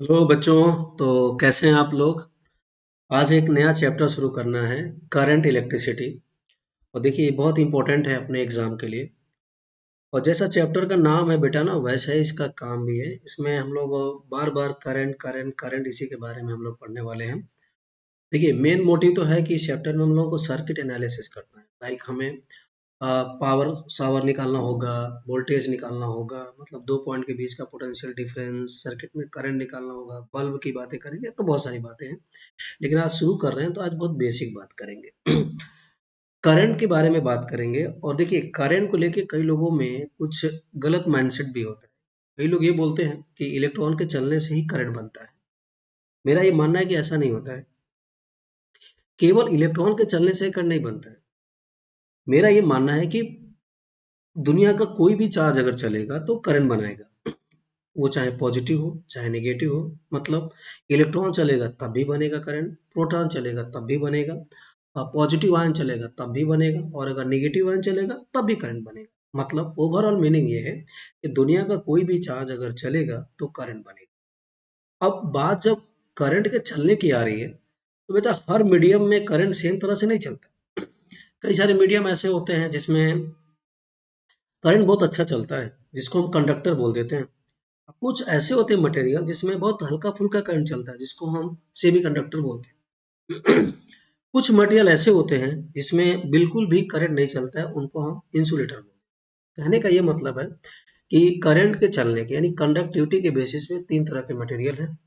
Hello बच्चों। तो कैसे हैं आप लोग। आज एक नया चैप्टर शुरू करना है, करंट इलेक्ट्रिसिटी। और देखिए ये बहुत इंपॉर्टेंट है अपने एग्जाम के लिए। और जैसा चैप्टर का नाम है बेटा ना, वैसा ही इसका काम भी है। इसमें हम लोग बार बार करंट करंट करंट इसी के बारे में हम लोग पढ़ने वाले हैं। देखिए मेन मोटिव तो है कि इस चैप्टर में हम लोगों को सर्किट एनालिसिस करना है। लाइक हमें पावर सावर निकालना होगा, वोल्टेज निकालना होगा, मतलब दो पॉइंट के बीच का पोटेंशियल डिफरेंस, सर्किट में करंट निकालना होगा, बल्ब की बातें करेंगे, तो बहुत सारी बातें हैं। लेकिन आज शुरू कर रहे हैं तो आज बहुत बेसिक बात करेंगे। करंट के बारे में बात करेंगे। और देखिए करंट को लेके कई लोगों में कुछ गलत माइंडसेट भी होता है। कई लोग ये बोलते हैं कि इलेक्ट्रॉन के चलने से ही करंट बनता है। मेरा ये मानना है कि ऐसा नहीं होता है। केवल इलेक्ट्रॉन के चलने से करंट नहीं बनता है। मेरा ये मानना है कि दुनिया का कोई भी चार्ज अगर चलेगा तो करंट बनाएगा। वो चाहे पॉजिटिव हो चाहे नेगेटिव हो। मतलब इलेक्ट्रॉन चलेगा तब भी बनेगा करंट, प्रोटॉन चलेगा तब भी बनेगा, पॉजिटिव आयन चलेगा तब भी बनेगा, और अगर नेगेटिव आयन चलेगा तब भी करंट बनेगा। मतलब ओवरऑल मीनिंग ये है कि दुनिया का कोई भी चार्ज अगर चलेगा तो करंट बनेगा। अब बात जब करंट के चलने की आ रही है तो बेटा हर मीडियम में करंट सेम तरह से नहीं चलता। कई सारे मीडियम ऐसे होते हैं जिसमें करंट बहुत अच्छा चलता है, जिसको हम कंडक्टर बोल देते हैं। कुछ ऐसे होते हैं मटेरियल जिसमें बहुत हल्का फुल्का करंट चलता है, जिसको हम सेमी कंडक्टर बोलते हैं। कुछ मटेरियल ऐसे होते हैं जिसमें बिल्कुल भी करंट नहीं चलता है, उनको हम इंसुलेटर बोलते हैं। कहने का ये मतलब है कि करंट के चलने के यानी कंडक्टिविटी के बेसिस पे तीन तरह के मटेरियल हैं।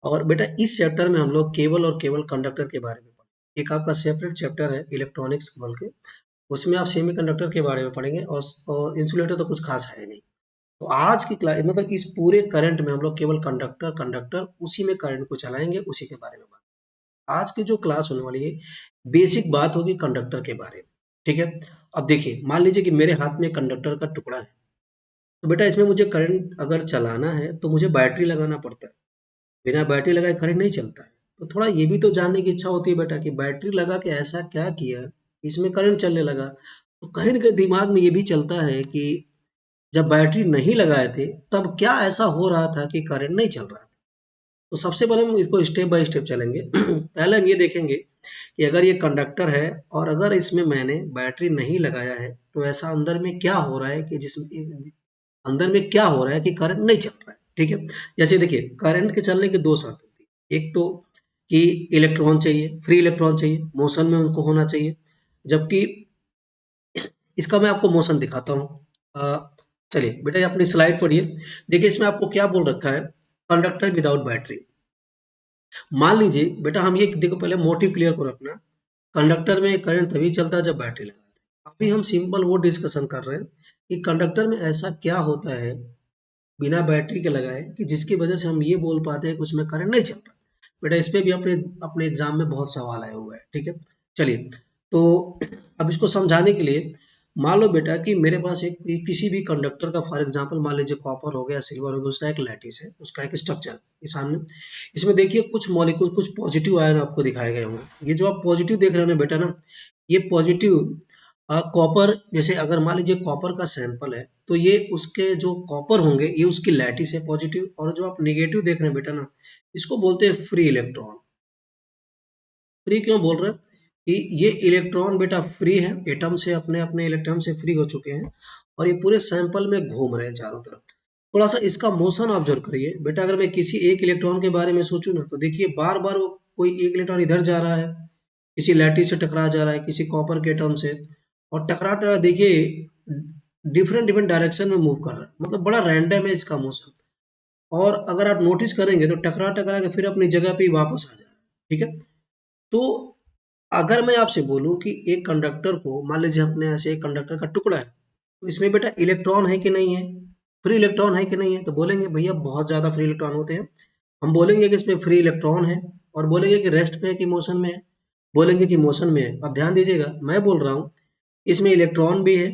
और बेटा इस चैप्टर में हम लोग केवल और केवल कंडक्टर के बारे में पढ़ेंगे। एक आपका सेपरेट चैप्टर है इलेक्ट्रॉनिक्स बोल के, उसमें आप सेमी कंडक्टर के बारे में पढ़ेंगे। और इंसुलेटर तो कुछ खास है नहीं। तो आज की क्लास मतलब इस पूरे करंट में हम लोग केवल कंडक्टर कंडक्टर उसी में करंट को चलाएंगे, उसी के बारे में बात। आज की जो क्लास होने वाली है बेसिक बात होगी कंडक्टर के बारे में। ठीक है। अब देखिए मान लीजिए कि मेरे हाथ में कंडक्टर का टुकड़ा है। तो बेटा इसमें मुझे करंट अगर चलाना है तो मुझे बैटरी लगाना पड़ता है। बिना बैटरी लगाए करंट नहीं चलता है। तो थोड़ा ये भी तो जानने की इच्छा होती है बेटा कि बैटरी लगा के ऐसा क्या किया कि इसमें करंट चलने लगा। तो कहीं ना कहीं दिमाग में ये भी चलता है कि जब बैटरी नहीं लगाए थे तब क्या ऐसा हो रहा था कि करंट नहीं चल रहा था। तो सबसे पहले हम इसको स्टेप बाय स्टेप चलेंगे। पहले हम ये देखेंगे कि अगर ये कंडक्टर है और अगर इसमें मैंने बैटरी नहीं लगाया है तो ऐसा अंदर में क्या हो रहा है कि जिसमें अंदर में क्या हो रहा है कि करंट नहीं चल रहा है। ठीक है। जैसे देखिए करंट के चलने की दो शर्त होती है। एक तो कि इलेक्ट्रॉन चाहिए, फ्री इलेक्ट्रॉन चाहिए, मोशन में उनको होना चाहिए। जबकि इसका मैं आपको मोशन दिखाता हूँ। चलिए बेटा ये अपनी स्लाइड पढ़िए। देखिए इसमें आपको क्या बोल रखा है, कंडक्टर विदाउट बैटरी। मान लीजिए बेटा हम ये देखो, पहले मोटिव क्लियर करो अपना। कंडक्टर में करंट तभी चलता है जब बैटरी लगाते हैं। अभी हम सिंपल वो डिस्कशन कर रहे हैं कि कंडक्टर में ऐसा क्या होता है बिना बैटरी के लगाए कि जिसकी वजह से हम ये बोल पाते हैं कि उसमें करंट नहीं चल रहा। बेटा इस पे भी अपने अपने एग्जाम में बहुत सवाल आए हुए हैं। ठीक है। चलिए तो अब इसको समझाने के लिए मान लो बेटा कि मेरे पास एक किसी भी कंडक्टर का फॉर एग्जांपल मान लीजिए कॉपर हो गया, सिल्वर हो गया, उसका एक लैटिस है, उसका एक स्ट्रक्चर ये सामने। इसमें देखिए कुछ मॉलिक्यूल कुछ पॉजिटिव आयन आपको दिखाए गए होंगे। ये जो आप पॉजिटिव देख रहे हो ना बेटा ना, ये पॉजिटिव कॉपर, जैसे अगर मान लीजिए कॉपर का सैंपल है तो ये उसके जो कॉपर होंगे ये उसकी लैटिस है पॉजिटिव। और जो आप नेगेटिव देख रहे हैं बेटा ना, इसको बोलते हैं फ्री इलेक्ट्रॉन। फ्री क्यों बोल रहे हैं कि ये इलेक्ट्रॉन बेटा फ्री है, एटम से अपने अपने इलेक्ट्रॉन से फ्री हो चुके हैं और ये पूरे सैंपल में घूम रहे हैं चारों तरफ। थोड़ा सा इसका मोशन ऑब्जर्व करिए बेटा। अगर मैं किसी एक इलेक्ट्रॉन के बारे में सोचूं ना तो देखिए बार बार वो कोई एक इलेक्ट्रॉन इधर जा रहा है, किसी लैटिस से टकरा जा रहा है, किसी कॉपर के एटम से, और टकरा टकरा देखिए डिफरेंट डिफरेंट डायरेक्शन में मूव कर रहा है। मतलब बड़ा रैंडम है इसका मोशन। और अगर आप नोटिस करेंगे तो टकरा टकरा के फिर अपनी जगह पे ही वापस आ जा रहा है। ठीक है। तो अगर मैं आपसे बोलूं कि एक कंडक्टर को मान लीजिए अपने ऐसे एक कंडक्टर का टुकड़ा है, तो इसमें बेटा इलेक्ट्रॉन है कि नहीं है, फ्री इलेक्ट्रॉन है कि नहीं है, तो बोलेंगे भैया बहुत ज्यादा फ्री इलेक्ट्रॉन होते हैं। हम बोलेंगे कि इसमें फ्री इलेक्ट्रॉन है, और बोलेंगे कि रेस्ट पे है कि मोशन में है, बोलेंगे कि मोशन में है। अब ध्यान दीजिएगा मैं बोल रहा हूँ इसमें इलेक्ट्रॉन भी है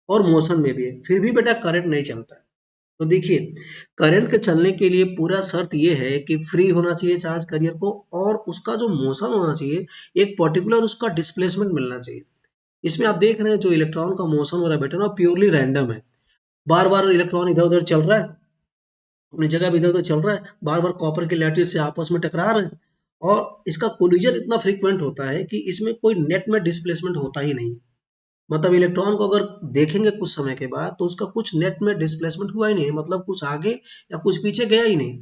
और मोशन में भी है, फिर भी बेटा करंट नहीं चलता है। तो देखिए करंट के चलने के लिए पूरा शर्त ये है कि फ्री होना चाहिए चार्ज कैरियर को, और उसका जो मोशन होना चाहिए एक पर्टिकुलर उसका डिस्प्लेसमेंट मिलना चाहिए। इसमें आप देख रहे हैं जो इलेक्ट्रॉन का मोशन हो रहा है बेटा ना, प्योरली रैंडम है। बार बार इलेक्ट्रॉन इधर उधर चल रहा है, अपनी जगह पे इधर उधर चल रहा है, बार बार कॉपर के लैटिस से आपस में टकरा रहे हैं, और इसका कोलिजन इतना फ्रीक्वेंट होता है कि इसमें कोई नेट में डिस्प्लेसमेंट होता ही नहीं। मतलब इलेक्ट्रॉन को अगर देखेंगे कुछ समय के बाद तो उसका कुछ नेट में डिस्प्लेसमेंट हुआ ही नहीं, मतलब कुछ आगे या कुछ पीछे गया ही नहीं।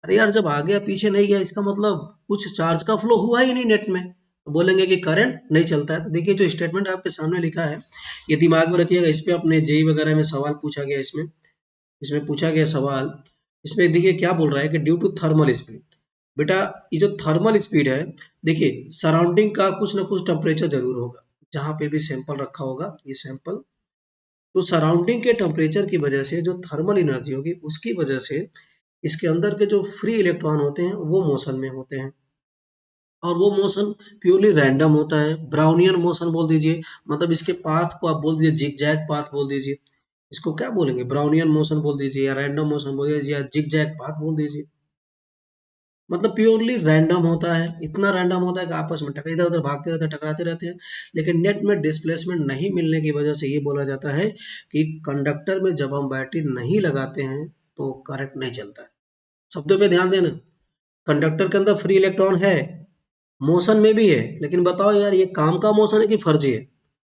अरे यार, जब आगे या पीछे नहीं गया इसका मतलब कुछ चार्ज का फ्लो हुआ ही नहीं नेट में, तो बोलेंगे कि करंट नहीं चलता है। तो देखिए जो स्टेटमेंट आपके सामने लिखा है, ये दिमाग में रखिएगा। इस पे अपने जेई वगैरह में सवाल पूछा गया, इसमें इसमें पूछा गया सवाल। इसमें देखिए क्या बोल रहा है कि ड्यू टू थर्मल स्पीड। बेटा ये जो थर्मल स्पीड है, देखिए सराउंडिंग का कुछ ना कुछ टेम्परेचर जरूर होगा, जहां पे भी सैंपल रखा होगा ये सैंपल, तो सराउंडिंग के टेम्परेचर की वजह से जो थर्मल एनर्जी होगी उसकी वजह से इसके अंदर के जो फ्री इलेक्ट्रॉन होते हैं वो मोशन में होते हैं, और वो मोशन प्योरली रैंडम होता है। ब्राउनियन मोशन बोल दीजिए, मतलब इसके पाथ को आप बोल दीजिए जिग जैग पाथ बोल दीजिए। इसको क्या बोलेंगे, ब्राउनियन मोशन बोल दीजिए या रैंडम मोशन बोल दीजिए या जिग जैग पाथ बोल दीजिए। मतलब प्योरली रैंडम होता है, इतना रैंडम होता है कि आपस में टकरा इधर उधर भागते रहते हैं, टकराते रहते हैं। लेकिन नेट में डिस्प्लेसमेंट नहीं मिलने की वजह से ये बोला जाता है कि कंडक्टर में जब हम बैटरी नहीं लगाते हैं तो करंट नहीं चलता है। शब्दों पे ध्यान देना, कंडक्टर के अंदर फ्री इलेक्ट्रॉन है, मोशन में भी है, लेकिन बताओ यार ये काम का मोशन है कि फर्जी है?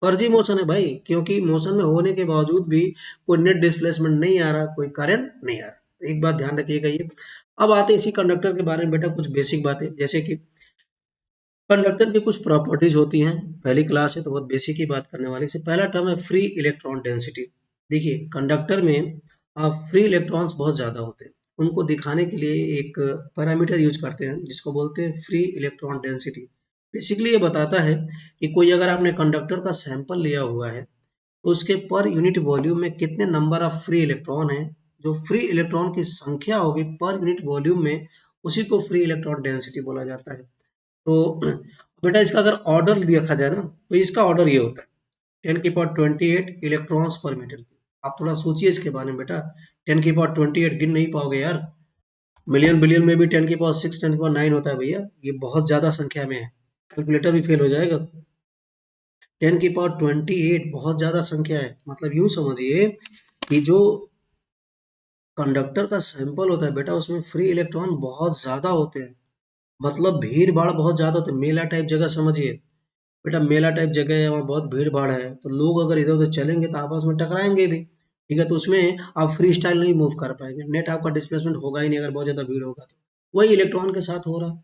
फर्जी मोशन है भाई, क्योंकि मोशन में होने के बावजूद भी कोई नेट डिस्प्लेसमेंट नहीं आ रहा, कोई करंट नहीं आ रहा। एक बात ध्यान रखिएगा ये। अब आते हैं इसी कंडक्टर के बारे में बेटा, कुछ बेसिक बातें, जैसे कि कंडक्टर की कुछ प्रॉपर्टीज होती हैं। पहली क्लास है तो बहुत बेसिक ही बात करने वाले से। पहला टर्म है फ्री इलेक्ट्रॉन डेंसिटी। देखिए कंडक्टर में फ्री इलेक्ट्रॉन्स बहुत ज्यादा होते हैं, उनको दिखाने के लिए एक पैरामीटर यूज करते हैं जिसको बोलते हैं फ्री इलेक्ट्रॉन डेंसिटी। बेसिकली ये बताता है कि कोई अगर आपने कंडक्टर का सैंपल लिया हुआ है तो उसके पर यूनिट वॉल्यूम में कितने नंबर ऑफ फ्री इलेक्ट्रॉन है, जो फ्री इलेक्ट्रॉन की संख्या होगी पर यूनिट वॉल्यूम में, उसी को फ्री इलेक्ट्रॉन डेंसिटी बोला जाता है। तो बेटा इसका अगर ऑर्डर देखा जाए ना तो इसका ऑर्डर ये होता है 10 की पावर 28 इलेक्ट्रॉन्स पर मीटर। आप थोड़ा सोचिए इसके बारे में बेटा, 10 की पावर 28 गिन नहीं पाओगे यार। मिलियन बिलियन में भी 10 की पावर 6 10 की पावर 9 होता है भैया, ये बहुत ज्यादा संख्या में है, कैलकुलेटर भी फेल हो जाएगा। 10 की पावर 28 बहुत ज्यादा संख्या है। मतलब यूं समझिए कि जो कंडक्टर का सैंपल होता है बेटा उसमें फ्री इलेक्ट्रॉन बहुत ज्यादा होते हैं। मतलब भीड़ भाड़ बहुत ज्यादा होते हैं, मेला टाइप जगह समझिए बेटा, मेला टाइप जगह है, वहाँ बहुत भीड़ भाड़ है, तो लोग अगर इधर उधर चलेंगे तो आपस में टकराएंगे भी। ठीक है, तो उसमें आप फ्री स्टाइल नहीं मूव कर पाएंगे, नेट आपका डिस्प्लेसमेंट होगा ही नहीं अगर बहुत ज्यादा भीड़ होगा तो। वही इलेक्ट्रॉन के साथ हो रहा है।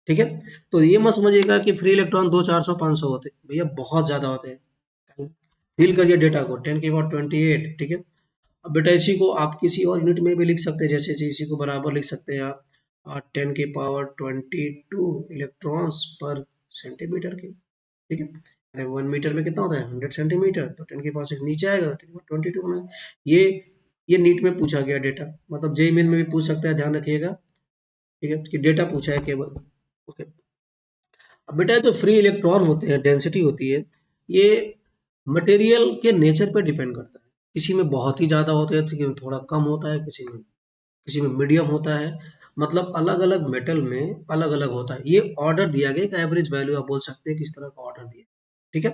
ठीक है, तो ये मत समझिएगा कि फ्री इलेक्ट्रॉन 200 400 500 होते हैं, भैया बहुत ज्यादा होते हैं। फील करिए डेटा को, 10 की पावर 28। ठीक है, अब बेटा इसी को आप किसी और यूनिट में भी लिख सकते हैं, जैसे इसी को बराबर लिख सकते हैं आप 10 की पावर 22 इलेक्ट्रॉन्स पर सेंटीमीटर की। ठीक है, अरे 1 मीटर में कितना होता है 100 सेंटीमीटर, तो 10 की पावर 6 नीचे आएगा, 10 की पावर 22 ये ये नीट में पूछा गया डेटा, मतलब जेई मेन में भी पूछ सकता है, ध्यान रखिएगा। ठीक है, कि डेटा पूछा है केवल। ओके, अब बेटा जो फ्री इलेक्ट्रॉन होते हैं, डेंसिटी होती है, ये मटेरियल के नेचर पे डिपेंड करता है। किसी में बहुत ही ज्यादा होते हैं, किसी में थोड़ा कम होता है, किसी में मीडियम होता है। मतलब अलग अलग मेटल में अलग अलग होता है। ये ऑर्डर दिया गया, एक एवरेज वैल्यू आप बोल सकते हैं किस तरह का ऑर्डर दिया। ठीक है,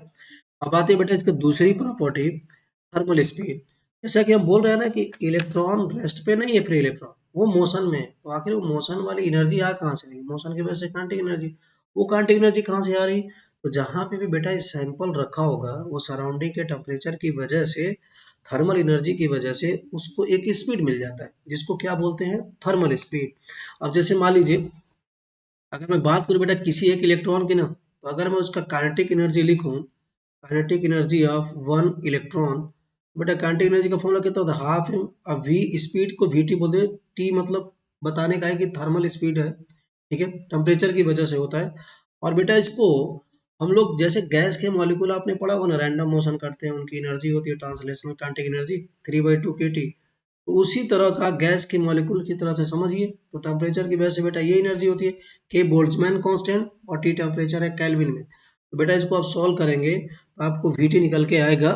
अब आते हैं बेटा इसकी दूसरी प्रॉपर्टी, थर्मल स्पीड। जैसा कि हम बोल रहे हैं ना कि इलेक्ट्रॉन रेस्ट पे नहीं है, फ्री इलेक्ट्रॉन वो मोशन में है, तो आखिर वो मोशन वाली एनर्जी आ कहाँ से रही, मोशन की वजह से काइनेटिक एनर्जी। वो काइनेटिक एनर्जी कहाँ से आ रही, तो जहां पे भी बेटा ये सैंपल रखा होगा वो सराउंडिंग के टेम्परेचर की वजह से, थर्मल एनर्जी की वजह से उसको एक स्पीड मिल जाता है जिसको क्या बोलते हैं, थर्मल स्पीड। अब जैसे मान लीजिए अगर मैं बात करूं बेटा किसी एक इलेक्ट्रॉन की ना, तो अगर मैं उसका काइनेटिक एनर्जी लिखूं, kinetic energy of one electron, बेटा काइनेटिक एनर्जी का फॉर्मूला कितना होता है, हाफ वी, स्पीड को वी टी बोलते हैं, टी मतलब बताने का है कि थर्मल स्पीड है। ठीक है, टेम्परेचर की वजह से होता है। और बेटा इसको हम लोग जैसे गैस के मॉलिक्यूल आपने पढ़ा होगा ना, रैंडम मोशन करते हैं, उनकी एनर्जी होती है ट्रांसलेशनल काइनेटिक एनर्जी 3/2 kT। तो उसी तरह का गैस के मॉलिक्यूल की तरह से समझिए, तो टेम्परेचर की वजह से बेटा ये एनर्जी होती है, के बोल्ट्जमैन कांस्टेंट और टी टेम्परेचर है केल्विन में। तो बेटा इसको आप सॉल्व करेंगे तो आपको वीटी निकल के आएगा।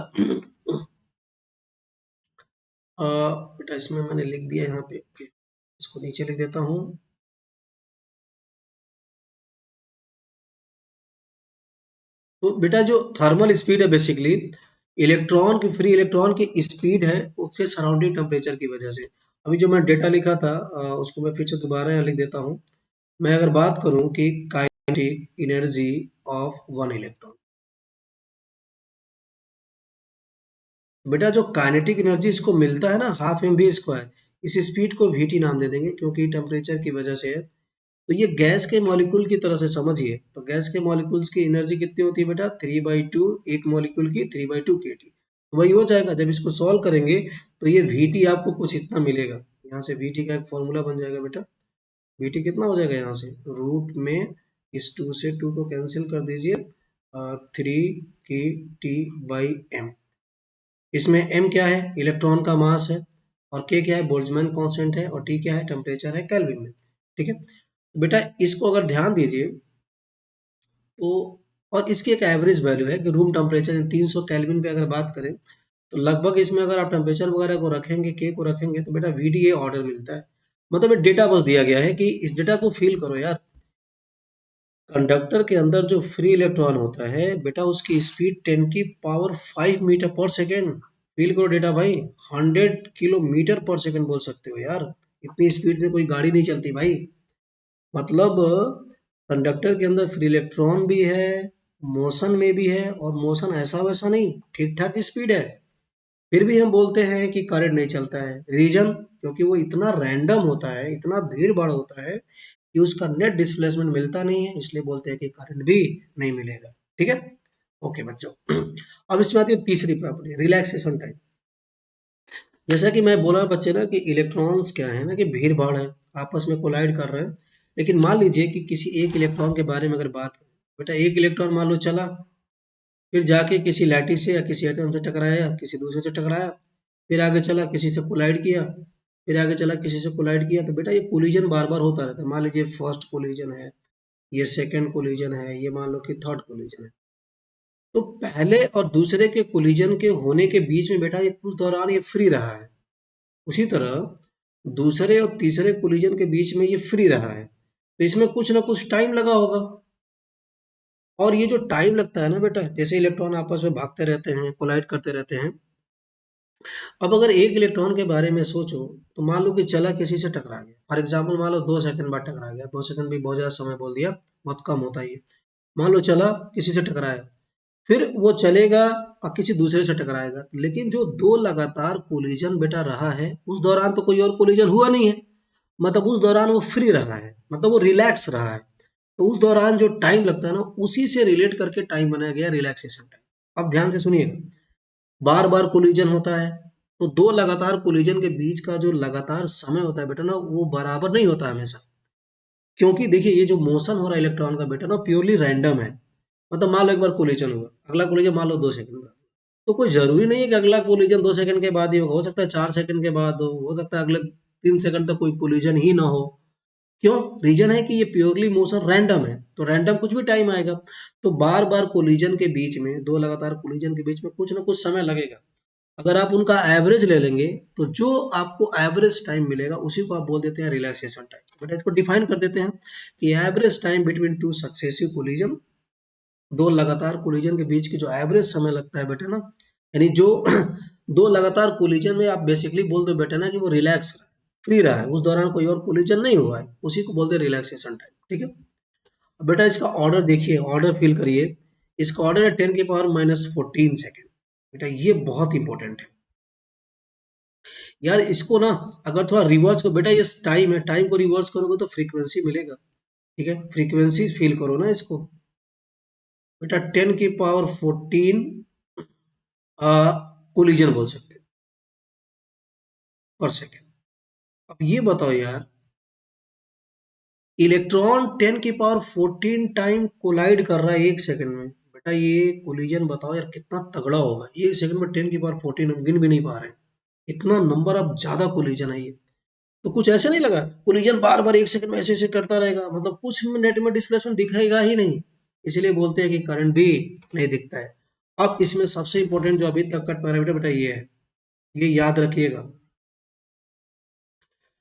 बेटा इसमें मैंने लिख दिया यहाँ पे, ओके, इसको नीचे लिख देता हूँ। तो बेटा जो थर्मल स्पीड है बेसिकली इलेक्ट्रॉन की, फ्री इलेक्ट्रॉन की स्पीड है उसके सराउंडिंग टेम्परेचर की वजह से। अभी जो मैं डेटा लिखा था उसको मैं फिर से दोबारा यहाँ लिख देता हूँ। मैं अगर बात करूँ कि kinetic energy of one electron, बेटा जो काइनेटिक एनर्जी इसको मिलता है ना हाफ एम वी स्क्वायर, इस स्पीड को वीटी नाम दे देंगे क्योंकि टेम्परेचर की वजह से है। तो ये गैस के मॉलिक्यूल की तरह से समझिए। तो गैस के मॉलिक्यूल्स की एनर्जी कितनी होती है बेटा? 3/2, एक मॉलिक्यूल की 3/2 kT। तो वही हो जाएगा जब इसको सॉल्व करेंगे तो ये वीटी आपको कुछ इतना मिलेगा। यहाँ से वीटी का एक फॉर्मूला बन जाएगा बेटा। वीटी कितना हो जाएगा? यहाँ से रूट में इस 2 से 2 को कैंसिल कर दीजिए, 3 kT/m। इसमें m क्या है? इलेक्ट्रॉन का मास है, और k क्या है? बोल्ट्जमैन कांस्टेंट है, और t क्या है? टेम्परेचर है केल्विन में। ठीक है बेटा, इसको अगर ध्यान दीजिए तो, और इसकी एक एवरेज वैल्यू है कि रूम टेम्परेचर 300 केल्विन पे अगर बात करें तो लगभग इसमें अगर आप टेम्परेचर वगैरह को रखेंगे, के को रखेंगे, तो बेटा वीडीए ऑर्डर मिलता है। मतलब ये डेटा बस दिया गया है कि इस डेटा को फील करो यार। कंडक्टर के अंदर जो फ्री इलेक्ट्रॉन होता है बेटा, उसकी स्पीड 10⁵ मीटर पर सेकेंड। फील करो डेटा भाई, 100 किलोमीटर पर सेकेंड बोल सकते हो यार। इतनी स्पीड में कोई गाड़ी नहीं चलती भाई। मतलब कंडक्टर के अंदर फ्री इलेक्ट्रॉन भी है, मोशन में भी है, और मोशन ऐसा वैसा नहीं, ठीक ठाक स्पीड है। फिर भी हम बोलते हैं कि करंट नहीं चलता है। रीजन, क्योंकि वो इतना रैंडम होता है, इतना भीड़ भाड़ होता है कि उसका नेट डिस्प्लेसमेंट मिलता नहीं है, इसलिए बोलते हैं कि करंट भी नहीं मिलेगा। ठीक है, ओके बच्चों। अब इसमें आती है तीसरी प्रॉपर्टी, रिलैक्सेशन टाइम। जैसा कि मैं बोला बच्चे ना कि इलेक्ट्रॉन्स क्या है ना कि भीड़ भाड़ है, आपस में कोलाइड कर रहे हैं। लेकिन मान लीजिए कि किसी एक इलेक्ट्रॉन के बारे में अगर बात करें, बेटा एक इलेक्ट्रॉन मान लो चला, फिर जाके किसी लैटिस से या किसी एटम से टकराया, किसी दूसरे से टकराया, फिर आगे चला किसी से कोलाइड किया, फिर आगे चला किसी से कोलाइड किया। तो बेटा ये कोलिजन बार बार होता रहता है। मान लीजिए फर्स्ट कोलिजन है, ये सेकंड कोलिजन है, ये मान लो कि थर्ड कोलिजन है। तो पहले और दूसरे के कोलिजन के होने के बीच में बेटा ये कुछ दौरान ये फ्री रहा है। उसी तरह दूसरे और तीसरे कोलिजन के बीच में ये फ्री रहा है, तो इसमें कुछ ना कुछ टाइम लगा होगा। और ये जो टाइम लगता है ना बेटा, जैसे इलेक्ट्रॉन आपस में भागते रहते हैं, कोलाइड करते रहते हैं। अब अगर एक इलेक्ट्रॉन के बारे में सोचो, तो मान लो कि चला किसी से टकरा गया, फॉर एग्जाम्पल मान लो 2 सेकंड बाद टकरा गया। 2 सेकंड भी बहुत ज्यादा समय बोल दिया, बहुत कम होता है ये। मान लो चला किसी से टकराया, फिर वो चलेगा और किसी दूसरे से टकराएगा, लेकिन जो दो लगातार कोलिजन बेटा रहा है, उस दौरान तो कोई और कोलिजन हुआ नहीं है। मतलब उस दौरान वो फ्री रहा है, मतलब वो रिलैक्स रहा है। तो उस दौरान जो टाइम लगता है ना, उसी से रिलेट करके टाइम बनाया गया रिलैक्सेशन टाइम। अब ध्यान से सुनिएगा, बार बार कोलिजन होता है, तो दो लगातार कोलिजन के बीच का जो लगातार समय होता है बेटा ना, वो बराबर नहीं होता हमेशा। क्योंकि देखिए ये जो मोशन हो रहा है इलेक्ट्रॉन का बेटा ना, प्योरली रैंडम है। मतलब मान लो एक बार कोलिजन हुआ, अगला कोलिजन मान लो 2 सेकंड बाद, तो कोई जरूरी नहीं है कि अगला कोलिजन 2 सेकंड के बाद ही होगा। हो सकता है 4 सेकंड के बाद हो सकता है अगले 3 सेकंड तक कोई कोलिजन ही ना हो। क्यों? रीजन है कि ये प्योरली मोशन रैंडम है, तो रैंडम कुछ भी टाइम आएगा। तो बार बार कोलिजन के बीच में, दो लगातार कोलिजन के बीच में कुछ ना कुछ समय लगेगा। अगर आप उनका एवरेज ले लेंगे, तो जो आपको एवरेज टाइम मिलेगा उसी को आप बोल देते हैं रिलैक्सेशन टाइम। बेटा इसको डिफाइन कर देते हैं कि average time between two successive collision, दो लगातार कोलिजन के बीच की जो एवरेज समय लगता है बेटा ना, यानी जो दो लगातार कोलिजन में आप बेसिकली बोल दो बेटा ना कि वो रिलैक्स रहा है, फ्री रहा है, उस दौरान कोई और कोलिजन नहीं हुआ है, उसी को बोलते हैं रिलैक्सेशन टाइम। ठीक है, अब बेटा इसका ऑर्डर देखिए, ऑर्डर फील करिए। इसका ऑर्डर है 10⁻14 सेकेंड। बेटा ये बहुत इंपॉर्टेंट है यार। इसको ना अगर थोड़ा रिवर्स करो बेटा, ये टाइम है, टाइम को रिवर्स करोगे तो फ्रीक्वेंसी मिलेगा। ठीक है, फ्रीक्वेंसी फील करो ना इसको। बेटा 10⁻14 कोलिजन बोल सकते हैं पर सेकेंड। अब ये बताओ यार, इलेक्ट्रॉन 10⁻14 टाइम कोलाइड कर रहा है 1 सेकंड में। बेटा ये कोलिजन बताओ यार कितना तगड़ा होगा। 1 सेकंड में 10⁻14 हम गिन भी नहीं पा रहे हैं, इतना नंबर अब ज्यादा कोलिजन है ये। तो कुछ ऐसे नहीं लगा कोलिजन बार बार 1 सेकंड में ऐसे ऐसे करता रहेगा, मतलब कुछ नेट में डिस्प्लेसमेंट दिखेगा ही नहीं। इसलिए बोलते हैं कि करंट भी नहीं दिखता है। अब इसमें सबसे इंपॉर्टेंट जो अभी तक का पैरामीटर बेटा ये है, ये याद रखिएगा।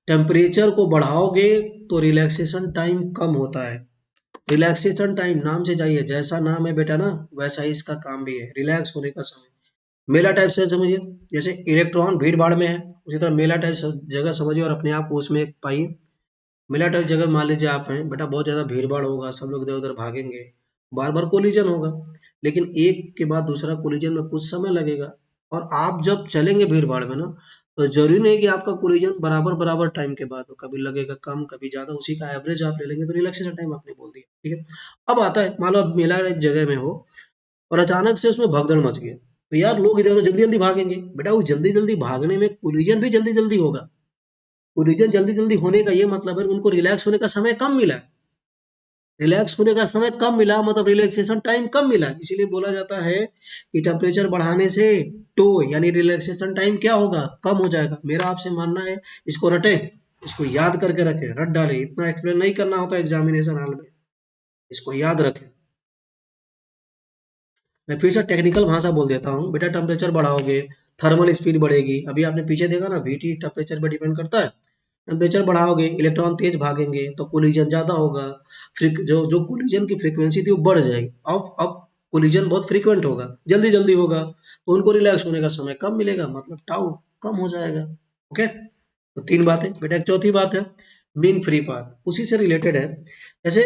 टेम्परेचर को बढ़ाओगे तो रिलैक्सेशन टाइम कम होता है। रिलैक्सेशन टाइम नाम से जाइए, जैसा नाम है बेटा ना वैसा ही इसका काम भी है, रिलैक्स होने का समय। मेला टाइप से समझिए, जैसे इलेक्ट्रॉन भीड़ भाड़ में है, उसी तरह मेला टाइप जगह समझिए और अपने आप को उसमें पाइए। मेला टाइप जगह मान लीजिए आप हैं बेटा, बहुत ज़्यादा भीड़ भाड़ होगा, सब लोग इधर उधर भागेंगे, बार बार कोलिजन होगा, लेकिन एक के बाद दूसरा कोलिजन में कुछ समय लगेगा। और आप जब चलेंगे भीड़ भाड़ में ना, तो जरूरी नहीं कि आपका कोलिजन बराबर बराबर टाइम के बाद हो, कभी लगेगा कम कभी ज्यादा, उसी का एवरेज आप ले लेंगे तो रिलैक्सेशन टाइम आपने बोल दिया, ठीक है। अब आता है, मान लो आप मेला टाइप जगह में हो और अचानक से उसमें भगदड़ मच गई, तो यार लोग इधर उधर जल्दी जल्दी भागेंगे बेटा, वो जल्दी जल्दी भागने में कोलिजन भी जल्दी जल्दी होगा। कोलिजन जल्दी जल्दी होने का ये मतलब है उनको रिलैक्स होने का समय कम मिला है। रिलैक्स होने का समय कम मिला मतलब रिलैक्सेशन टाइम कम मिला, इसीलिए बोला जाता है कि टेम्परेचर बढ़ाने से टो यानी रिलैक्सेशन टाइम क्या होगा, कम हो जाएगा। मेरा आपसे मानना है, इसको रटे, इसको याद करके रखे, रट डाले, इतना एक्सप्लेन नहीं करना होता एग्जामिनेशन हॉल में, इसको याद रखें। मैं फिर से टेक्निकल भाषा बोल देता हूँ बेटा, टेम्परेचर बढ़ाओगे थर्मल स्पीड बढ़ेगी, अभी आपने पीछे देखा ना वीटी टेम्परेचर पे डिपेंड करता है। टेम्परेचर बढ़ाओगे इलेक्ट्रॉन तेज भागेंगे तो कोलिजन ज्यादा होगा, जो जो कोलिजन की फ्रीक्वेंसी थी वो बढ़ जाएगी। अब कोलिजन बहुत फ्रीक्वेंट होगा, जल्दी जल्दी होगा, तो उनको रिलैक्स होने का समय कम मिलेगा, मतलब टाउ कम हो जाएगा। ओके, तो तीन बातें बेटा। एक चौथी बात है मीन फ्री पाथ, उसी से रिलेटेड है। जैसे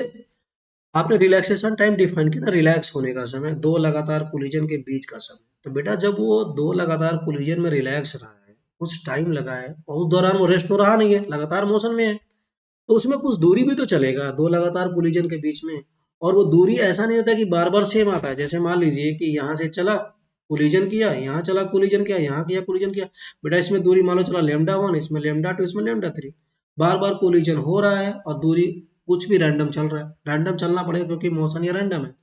आपने रिलैक्सेशन टाइम डिफाइन किया ना, रिलैक्स होने का समय, दो लगातार कोलिजन के बीच का समय, तो बेटा जब वो दो लगातार कोलिजन में रिलैक्स रहा है, कुछ टाइम लगा है और उस दौरान वो रेस्ट तो रहा नहीं है, लगातार मोशन में है, तो उसमें कुछ दूरी भी तो चलेगा दो लगातार कोलिजन के बीच में। और वो दूरी ऐसा नहीं होता कि बार बार सेम आता है, जैसे मान लीजिए कि यहाँ से चला कोलिजन किया, यहाँ चला कोलिजन किया, यहाँ किया कोलिजन किया, बेटा इसमें दूरी मान लो चला लेमडा वन, इसमें लेमडा टू, इसमें लेमडा थ्री, बार बार कोलिजन हो रहा है और दूरी कुछ भी रैंडम चल रहा है, रैंडम चलना पड़ेगा क्योंकि मोशन ये रैंडम है।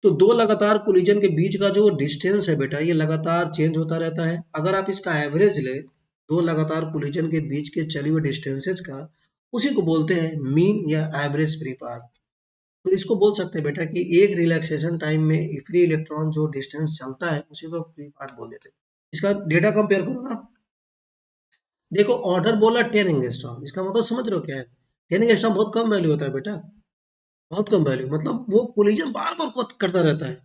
तो दो लगातार कोलिजन के बीच का जो डिस्टेंस है बेटा, ये लगातार चेंज होता रहता है। अगर आप इसका एवरेज ले, दो लगातार कोलिजन के बीच के चले हुए डिस्टेंसेस का, उसी को बोलते हैं मीन या एवरेज फ्री पाथ। तो इसको बोल सकते हैं बेटा कि एक रिलैक्सेशन टाइम में फ्री इलेक्ट्रॉन जो डिस्टेंस चलता है उसी को फ्री पाथ बोल देते हैं। इसका डेटा कंपेयर करो ना, देखो ऑर्डर बोला 10 एंगस्ट्रॉम, इसका मतलब समझ रहे हो क्या है, 10 एंगस्ट्रॉम बहुत कम वैल्यू होता है बेटा, बहुत कम वैल्यू, मतलब वो कोलिजन बार बार करता रहता है,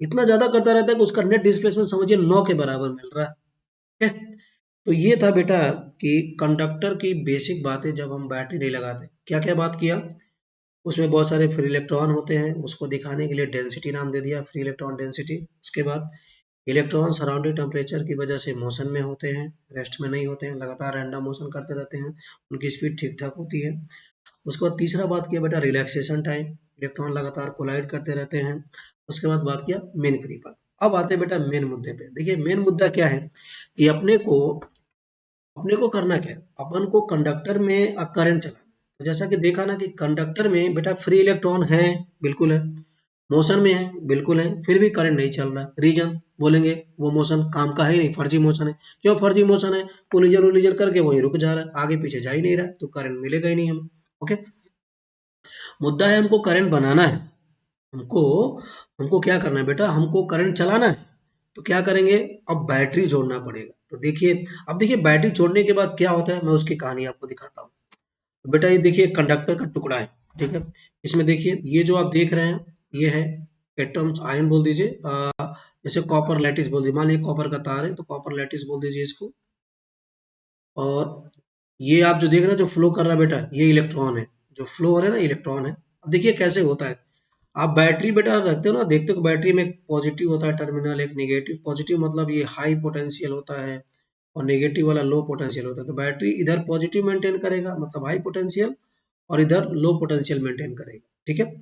इतना ज्यादा करता रहता है कि उसका नेट डिस्प्लेसमेंट समझिए 9 के बराबर मिल रहा है। ठीक है? तो ये था बेटा कि कंडक्टर की बेसिक बातें, जब हम बैटरी नहीं लगाते क्या क्या बात किया, उसमें बहुत सारे फ्री इलेक्ट्रॉन होते हैं, उसको दिखाने के लिए डेंसिटी नाम दे दिया, फ्री इलेक्ट्रॉन डेंसिटी। उसके बाद इलेक्ट्रॉन सराउंडिंग टेम्परेचर की वजह से मोशन में होते हैं, रेस्ट में नहीं होते हैं, लगातार रैंडम मोशन करते रहते हैं, उनकी स्पीड ठीक ठाक होती है। उसके बाद तीसरा बात किया बेटा रिलैक्सेशन टाइम, इलेक्ट्रॉन लगातार कोलाइड करते रहते हैं। उसके बाद बात किया मेन फ्री पाथ। अब आते हैं बेटा मेन मुद्दे पे। देखिए मेन मुद्दा क्या है कि अपने को करना क्या है, अपन को कंडक्टर में करंट चलाना। तो जैसा कि देखा ना कि कंडक्टर में बेटा फ्री इलेक्ट्रॉन है, बिल्कुल है, मोशन में है, बिल्कुल है, फिर भी करंट नहीं चल रहा। रीजन बोलेंगे वो मोशन काम का है ही नहीं, फर्जी मोशन है। क्यों फर्जी मोशन है, कोलिजन उलिजन करके वहीं रुक जा रहा है, आगे पीछे जा ही नहीं रहा, तो करंट मिलेगा ही नहीं हमें। ओके, मुद्दा है हमको करंट बनाना है, हमको हमको क्या करना है बेटा, हमको करंट चलाना है। तो क्या करेंगे, अब बैटरी जोड़ना पड़ेगा। तो देखिए, अब देखिए बैटरी जोड़ने के बाद क्या होता है, मैं उसकी कहानी आपको दिखाता हूँ। तो बेटा ये देखिए कंडक्टर का टुकड़ा है, ठीक है। इसमें देखिए ये जो आप देख रहे हैं ये है एटम्स, आयन बोल दीजिए, जैसे कॉपर लैटिस बोल दीजिए, मान लीजिए कॉपर का तार है तो कॉपर लैटिस बोल दीजिए इसको। और ये आप जो देख रहे हैं जो फ्लो कर रहा है बेटा, ये इलेक्ट्रॉन है, जो फ्लो हो रहा है ना इलेक्ट्रॉन है। अब देखिए कैसे होता है, आप बैटरी बेटा रखते हो ना, देखते हो बैटरी में एक पॉजिटिव होता है टर्मिनल, एक नेगेटिव। पॉजिटिव मतलब ये हाई पोटेंशियल होता है और नेगेटिव वाला लो पोटेंशियल होता है। तो बैटरी इधर पॉजिटिव मेंटेन करेगा मतलब हाई पोटेंशियल, और इधर लो पोटेंशियल मेंटेन करेगा, ठीक है।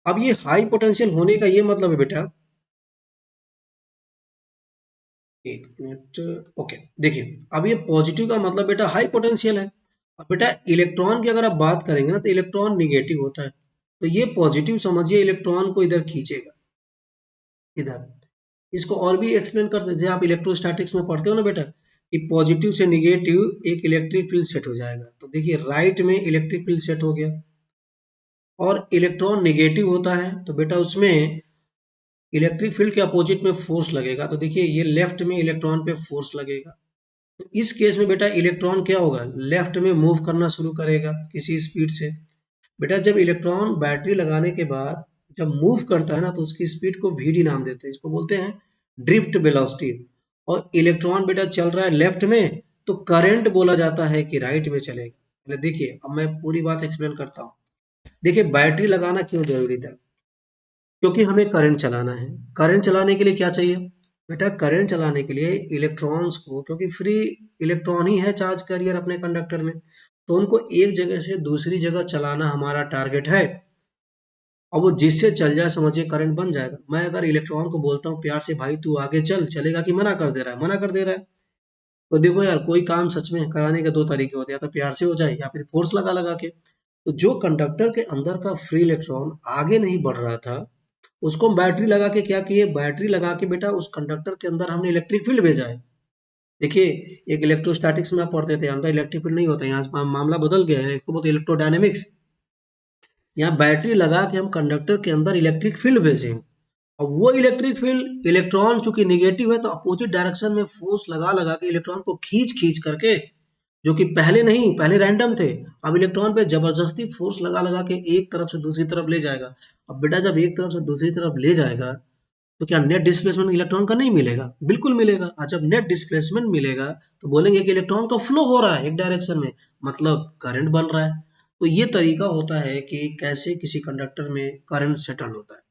अब ये हाई पोटेंशियल होने का ये मतलब है बेटा, एक मिनट, ओके, देखिए अब ये पॉजिटिव का मतलब बेटा हाई पोटेंशियल है। अब बेटा इलेक्ट्रॉन की अगर आप बात करेंगे ना तो इलेक्ट्रॉन निगेटिव होता है, तो ये पॉजिटिव समझिए इलेक्ट्रॉन को इधर खींचेगा, इधर। इसको और भी एक्सप्लेन करते हैं, जैसे आप इलेक्ट्रोस्टैटिक्स में पढ़ते हो ना बेटा कि पॉजिटिव से निगेटिव एक इलेक्ट्रिक फील्ड सेट हो जाएगा। तो देखिए राइट में इलेक्ट्रिक फील्ड सेट हो गया, और इलेक्ट्रॉन निगेटिव होता है तो बेटा उसमें इलेक्ट्रिक फील्ड के अपोजिट में फोर्स लगेगा। तो देखिए ये लेफ्ट में इलेक्ट्रॉन पे फोर्स लगेगा, तो इस केस में बेटा इलेक्ट्रॉन क्या होगा, लेफ्ट में मूव करना शुरू करेगा किसी स्पीड से। बेटा जब इलेक्ट्रॉन बैटरी लगाने के बाद जब मूव करता है ना तो उसकी स्पीड को वीडी नाम देते हैं, इसको बोलते हैं ड्रिफ्ट वेलोसिटी। और इलेक्ट्रॉन बेटा चल रहा है लेफ्ट में, तो करंट बोला जाता है कि राइट में चलेगा। पहले देखिए, अब मैं पूरी बात एक्सप्लेन करता हूँ। देखिए, बैटरी लगाना क्यों जरूरी था? क्योंकि हमें करंट चलाना है। करंट चलाने के लिए क्या चाहिए बेटा? करंट चलाने के लिए इलेक्ट्रॉन्स को, क्योंकि फ्री इलेक्ट्रॉन ही है चार्ज कैरियर अपने कंडक्टर में, तो उनको एक जगह से दूसरी जगह चलाना हमारा टारगेट है। और वो जिससे चल जाए, समझिए करंट बन जाएगा। मैं अगर इलेक्ट्रॉन को बोलता हूँ प्यार से, भाई तू आगे चल, चलेगा कि मना कर दे रहा है? मना कर दे रहा है। तो देखो यार, कोई काम सच में कराने के दो तरीके होते हैं, या तो प्यार से हो जाए या फिर फोर्स लगा लगा के। तो जो कंडक्टर के अंदर का फ्री इलेक्ट्रॉन आगे नहीं बढ़ रहा था, उसको हम बैटरी लगा के क्या किए? बैटरी लगा के बेटा उस कंडक्टर के अंदर हमने इलेक्ट्रिक फील्ड भेजा है। देखिए, एक इलेक्ट्रोस्टैटिक्स में आप पढ़ते थे, अंदर इलेक्ट्रिक फील्ड नहीं होता, यहाँ मामला बदल गया है, इसको बोलते इलेक्ट्रोडायनेमिक्स। यहाँ बैटरी लगा के हम कंडक्टर के अंदर इलेक्ट्रिक फील्ड भेजे हैं। और वो इलेक्ट्रिक फील्ड, इलेक्ट्रॉन चूंकि निगेटिव है, तो अपोजिट डायरेक्शन में फोर्स लगा लगा के इलेक्ट्रॉन को खींच खींच करके, जो कि पहले नहीं, पहले रैंडम थे, अब इलेक्ट्रॉन पे जबरदस्ती फोर्स लगा लगा के एक तरफ से दूसरी तरफ ले जाएगा। अब बेटा जब एक तरफ से दूसरी तरफ ले जाएगा, तो क्या नेट डिस्प्लेसमेंट इलेक्ट्रॉन का नहीं मिलेगा? बिल्कुल मिलेगा। और जब नेट डिस्प्लेसमेंट मिलेगा, तो बोलेंगे कि इलेक्ट्रॉन का फ्लो हो रहा है एक डायरेक्शन में, मतलब करंट बन रहा है। तो ये तरीका होता है कि कैसे किसी कंडक्टर में करंट सेटल होता है।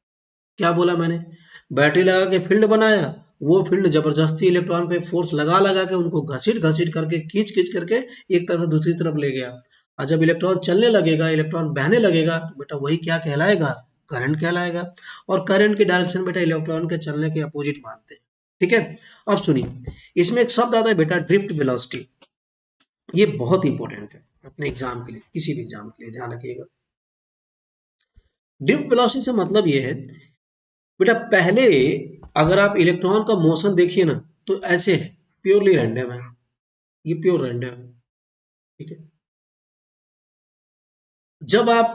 क्या बोला मैंने? बैटरी लगा के फील्ड बनाया, वो फील्ड जबरदस्ती इलेक्ट्रॉन पे फोर्स लगा लगा के उनको घसीट घसीट करके, खींच खींच करके एक तरफ से दूसरी तरफ ले गया। और जब इलेक्ट्रॉन चलने लगेगा, इलेक्ट्रॉन बहने लगेगा, तो बेटा वही क्या कहलाएगा? करंट कहलाएगा। और करंट की डायरेक्शन बेटा इलेक्ट्रॉन के चलने के अपोजिट मानते हैं। ठीक है। अब सुनिए, इसमें एक शब्द आता है बेटा, ड्रिफ्ट वेलोसिटी। ये बहुत इंपॉर्टेंट है अपने एग्जाम के लिए, किसी भी एग्जाम के लिए ध्यान रखिएगा। ड्रिफ्ट वेलोसिटी से मतलब ये है बेटा, पहले अगर आप इलेक्ट्रॉन का मोशन देखिए ना, तो ऐसे है, प्योरली रैंडम है, ये प्योर रैंडम है। ठीक है। जब आप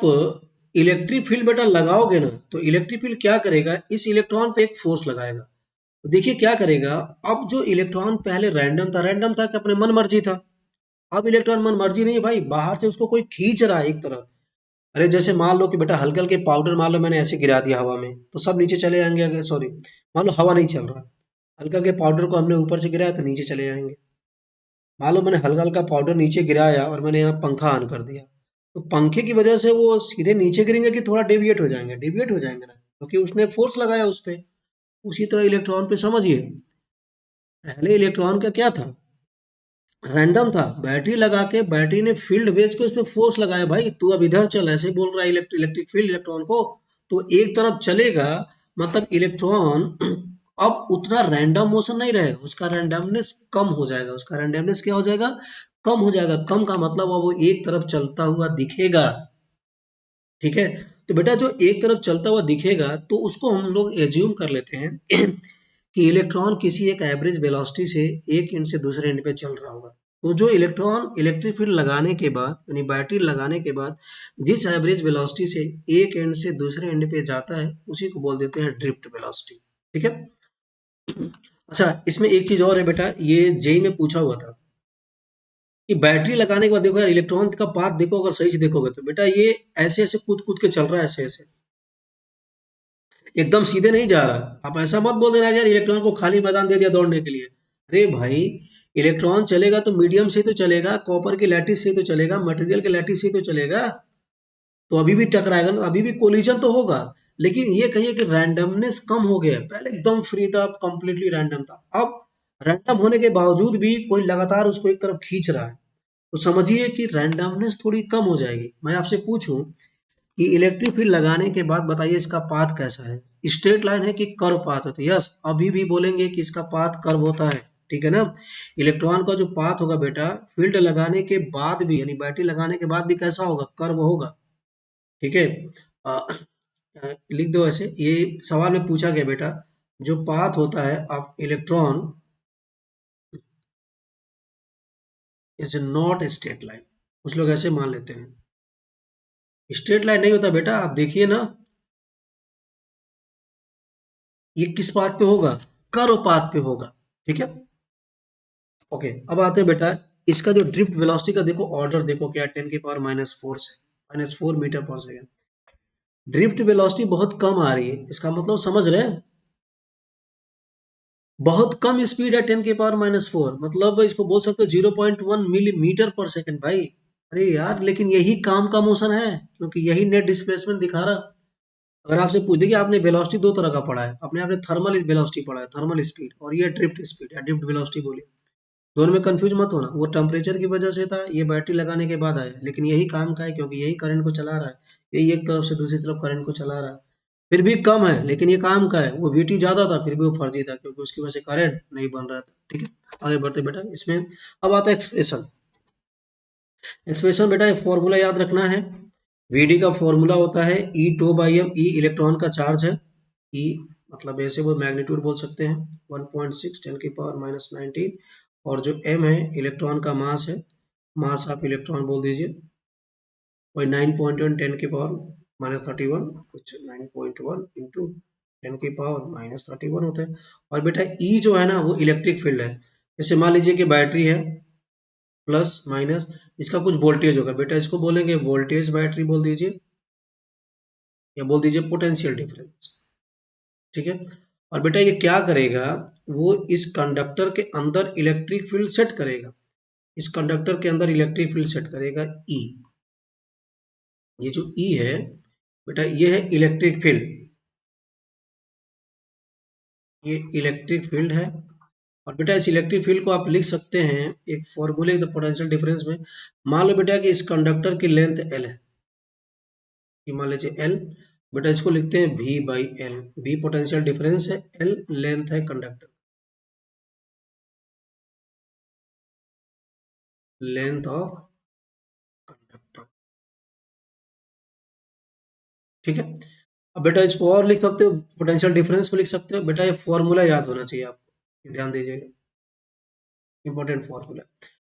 इलेक्ट्रिक फील्ड बेटा लगाओगे ना, तो इलेक्ट्रिक फील्ड क्या करेगा? इस इलेक्ट्रॉन पे एक फोर्स लगाएगा। तो देखिए क्या करेगा। अब जो इलेक्ट्रॉन पहले रैंडम था कि अपने मन मर्जी था, अब इलेक्ट्रॉन मन मर्जी नहीं है भाई, बाहर से उसको कोई खींच रहा है एक तरफ। अरे जैसे मान लो कि बेटा हल्के हल्के पाउडर मान लो मैंने ऐसे गिरा दिया हवा में, तो सब नीचे चले जाएंगे। अगर सॉरी, मान लो हवा नहीं चल रहा, हल्का हल्के पाउडर को हमने ऊपर से गिराया, तो नीचे चले जाएंगे। मान लो मैंने हल्का हल्का पाउडर नीचे गिराया और मैंने यहाँ पंखा ऑन कर दिया, तो पंखे की वजह से वो सीधे नीचे गिरेंगे कि थोड़ा डेविएट हो जाएंगे? डेविएट हो जाएंगे ना, क्योंकि उसने फोर्स लगाया उस पे। उसी तरह इलेक्ट्रॉन पे समझिए, पहले इलेक्ट्रॉन का क्या था? रैंडम था। बैटरी लगा के, बैटरी ने फील्ड भेज के उसमें फोर्स लगाया, भाई तू अब इधर चल, ऐसे बोल रहा है इलेक्ट्रिक फील्ड इलेक्ट्रॉन को, तो एक तरफ चलेगा। मतलब इलेक्ट्रॉन अब उतना रैंडम मोशन नहीं रहेगा, उसका रैंडमनेस कम हो जाएगा। उसका रैंडमनेस क्या हो जाएगा? कम हो जाएगा। कम का मतलब अब वो एक तरफ चलता हुआ दिखेगा। ठीक है। तो बेटा जो एक तरफ चलता हुआ दिखेगा, तो उसको हम लोग एज्यूम कर लेते हैं कि इलेक्ट्रॉन किसी एक एवरेज वेलोसिटी से एक एंड से दूसरे एंड पे चल रहा होगा। तो जो इलेक्ट्रॉन इलेक्ट्रिक फील्ड लगाने के बाद, यानी बैटरी लगाने के बाद, जिस एवरेज वेलोसिटी से एक एंड से दूसरे एंड पे जाता है, उसी को बोल देते हैं ड्रिफ्ट वेलोसिटी। ठीक है। अच्छा, इसमें एक चीज और है बेटा, ये जेई में पूछा हुआ था कि बैटरी लगाने के बाद देखो यार, इलेक्ट्रॉन का पाथ देखो, अगर सही से देखोगे तो बेटा ये ऐसे ऐसे कूद कूद के चल रहा है, ऐसे ऐसे, एकदम सीधे नहीं जा रहा। आप ऐसा मत बोल देना कि यार इलेक्ट्रॉन को खाली मैदान दे दिया दौड़ने के लिए। अरे भाई, इलेक्ट्रॉन चलेगा तो मीडियम से तो चलेगा, कॉपर की लैटिस से तो चलेगा, मटेरियल के लैटिस से तो चलेगा, तो अभी भी टकराएगा ना, अभी भी कोलिजन तो होगा। लेकिन ये कहिए कि रैंडमनेस कम हो गया, पहले एकदम फ्री था, कंप्लीटली रैंडम था, अब रैंडम होने के बावजूद भी कोई लगातार उसको एक तरफ खींच रहा है। तो समझिए कि रैंडमनेस थोड़ी कम हो जाएगी। मैं आपसे पूछूं कि इलेक्ट्रिक फील्ड लगाने के बाद बताइए इसका पाथ कैसा है? स्ट्रेट लाइन है कि कर्व पाथ होता है? यस, अभी भी बोलेंगे कि इसका पाथ कर्व होता है। ठीक है ना। इलेक्ट्रॉन का जो पाथ होगा बेटा, फील्ड लगाने के बाद भी, यानी बैटरी लगाने के बाद भी कैसा होगा? कर्व होगा। ठीक है। लिख दो ऐसे, ये सवाल में पूछा गया बेटा, जो पाथ होता है of electron is not straight line. कुछ लोग ऐसे मान लेते हैं, स्ट्रेट लाइन नहीं होता बेटा। आप देखिए ना, ये किस पाथ पे होगा? कर्व पाथ पे होगा। ठीक है। ओके, अब आते हैं बेटा, इसका जो ड्रिफ्ट वेलोसिटी का देखो ऑर्डर, देखो क्या, 10⁻⁴ से -4 मीटर पर सेकेंड। ड्रिफ्ट वेलोसिटी बहुत कम आ रही है, इसका मतलब समझ रहे हैं? बहुत कम स्पीड है 10⁻⁻⁴, मतलब इसको बोल सकते हो 0.1 मिलीमीटर पर सेकंड भाई। अरे यार, लेकिन यही काम का मोशन है, क्योंकि यही नेट डिस्प्लेसमेंट दिखा रहा। अगर आपसे पूछ देखिए, आपने वेलोसिटी दो तरह का पढ़ा है, आपने थर्मल वेलोसिटी पढ़ा है, थर्मल स्पीड, और ये ड्रिफ्ट स्पीड या ड्रिफ्ट वेलोसिटी बोली। दोनों में कंफ्यूज मत होना, वो टेम्परेचर की वजह से था, ये बैटरी लगाने के बाद आया, लेकिन यही काम का है, क्योंकि यही करंट को चला रहा है, यही एक तरफ से दूसरी तरफ करंट को चला रहा है। फिर भी कम है, लेकिन ये काम का है। वो वीटी ज्यादा था, फिर भी वो फर्जी था, क्योंकि उसकी वजह से करंट नहीं बन रहा था। ठीक है, आगे बढ़ते बेटा इसमें। अब आता है एक्सप्रेशन। एक्सप्रेशन बेटा, ये फॉर्मूला याद रखना है। वीडी का फॉर्मूला होता है E2/m। ई इलेक्ट्रॉन का चार्ज है, ई मतलब ऐसे वो मैग्नीट्यूड बोल सकते हैं, 1.6 10⁻⁻19। और जो m है इलेक्ट्रॉन का मास है, मास आप इलेक्ट्रॉन बोल दीजिए, वही 9.1 10⁻31, कुछ 9.1 इंटू 10⁻31 होता है। और बेटा ई जो है ना, वो इलेक्ट्रिक फील्ड है। जैसे मान लीजिए कि बैटरी है, प्लस माइनस, इसका कुछ वोल्टेज होगा बेटा, इसको बोलेंगे वोल्टेज बैटरी बोल दीजिए, या बोल दीजिए पोटेंशियल डिफरेंस। ठीक है। और बेटा ये क्या करेगा, वो इस कंडक्टर के अंदर इलेक्ट्रिक फील्ड सेट करेगा, इस कंडक्टर के अंदर इलेक्ट्रिक फील्ड सेट करेगा ई। ये जो ई है बेटा, ये है इलेक्ट्रिक फील्ड, ये इलेक्ट्रिक फील्ड है। और बेटा इस इलेक्ट्रिक फील्ड को आप लिख सकते हैं एक फॉर्मूले द पोटेंशियल डिफरेंस में। मान लो बेटा कि इस कंडक्टर की लेंथ एल है, ये मान लीजिए एल। बेटा इसको लिखते हैं V/L। V पोटेंशियल डिफरेंस है, एल लेंथ है कंडक्टर, लेंथ ऑफ कंडक्टर। ठीक है। अब बेटा इसको और लिख सकते हो, पोटेंशियल डिफरेंस को लिख सकते हो। बेटा ये फॉर्मूला याद होना चाहिए आपको, ध्यान दीजिएगा, इंपॉर्टेंट फॉर्मूला।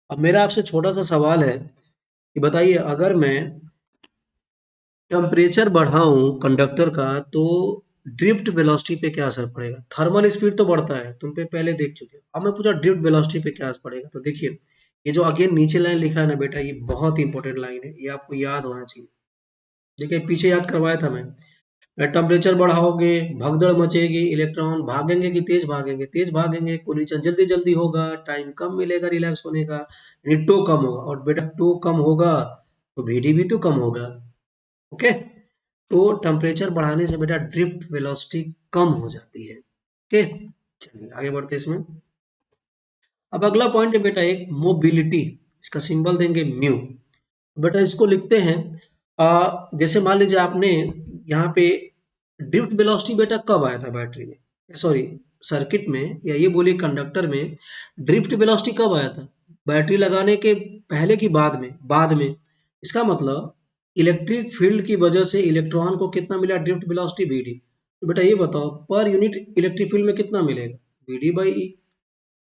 अब मेरा आपसे छोटा सा सवाल है कि बताइए, अगर मैं टेम्परेचर बढ़ाऊं कंडक्टर का, तो ड्रिफ्ट वेलोसिटी पे क्या असर पड़ेगा। थर्मल स्पीड तो बढ़ता है, तुम पे पहले देख चुके हो। अब मैं पूछा ड्रिफ्ट वेलोसिटी पे क्या असर पड़ेगा, तो देखिए ये जो अगेन नीचे लाइन लिखा है ना बेटा, ये बहुत इंपॉर्टेंट लाइन है, ये आपको याद होना चाहिए। देखिए पीछे याद करवाया था मैं, टेम्परेचर बढ़ाओगे भगदड़ मचेगी, इलेक्ट्रॉन भागेंगे कि तेज भागेंगे, तेज भागेंगे, कोलिजन जल्दी जल्दी होगा, टाइम कम मिलेगा रिलैक्स होने का, यानी टो कम होगा। और बेटा टो कम होगा तो VD भी तो कम होगा। ओके, तो टेम्परेचर बढ़ाने से बेटा ड्रिफ्ट वेलोसिटी कम हो जाती है। ओके, चलिए आगे बढ़ते हैं इसमें। अब अगला पॉइंट है बेटा एक मोबिलिटी, इसका सिंबल देंगे म्यू। बेटा इसको लिखते हैं, जैसे मान लीजिए आपने यहाँ पे ड्रिफ्ट वेलोसिटी बेटा कब आया था बैटरी में, सॉरी सर्किट में, या ये बोलिए कंडक्टर में ड्रिफ्ट वेलोसिटी कब आया था, बैटरी लगाने के पहले की बाद में, बाद में। इसका मतलब इलेक्ट्रिक फील्ड की वजह से इलेक्ट्रॉन को कितना मिला ड्रिफ्ट वेलोसिटी VD। तो बेटा ये बताओ पर यूनिट इलेक्ट्रिक फील्ड में कितना मिलेगा, VD/E।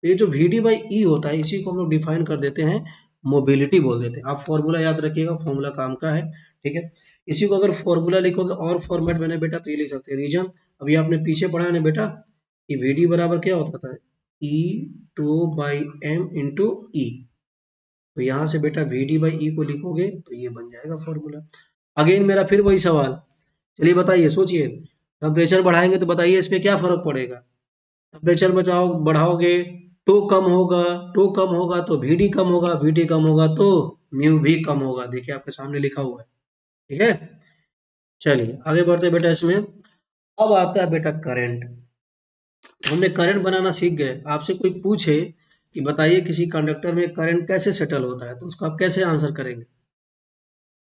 तो ये जो VD/E होता है, इसी को हम लोग डिफाइन कर देते हैं, मोबिलिटी बोल देते हैं। आप फॉर्मूला याद रखिएगा, फॉर्मूला काम का है। ठीक है, इसी को अगर फॉर्मूला लिखोगे और फॉर्मेट में ना बेटा, तो ये लिख सकते हैं रीजन। अभी आपने पीछे पढ़ा है ना बेटा, कि VD बराबर क्या होता था, E2/m इंटू ई। तो यहाँ से बेटा VD/E को लिखोगे तो ये बन जाएगा फॉर्मूला। अगेन मेरा फिर वही सवाल, चलिए बताइए, सोचिए, टेम्परेचर बढ़ाएंगे तो बताइए इस पे क्या फर्क पड़ेगा। टेम्परेचर बचाओ बढ़ाओगे तो कम होगा, तो कम होगा तो VD कम होगा, VD कम होगा तो म्यू भी कम होगा। देखिए आपके सामने लिखा हुआ है। ठीक है, चलिए आगे बढ़ते हैं बेटा इसमें। अब आता है बेटा करंट। हमने करंट बनाना सीख गए। आपसे कोई पूछे कि बताइए किसी कंडक्टर में करंट कैसे सेटल होता है, तो उसको आप कैसे आंसर करेंगे।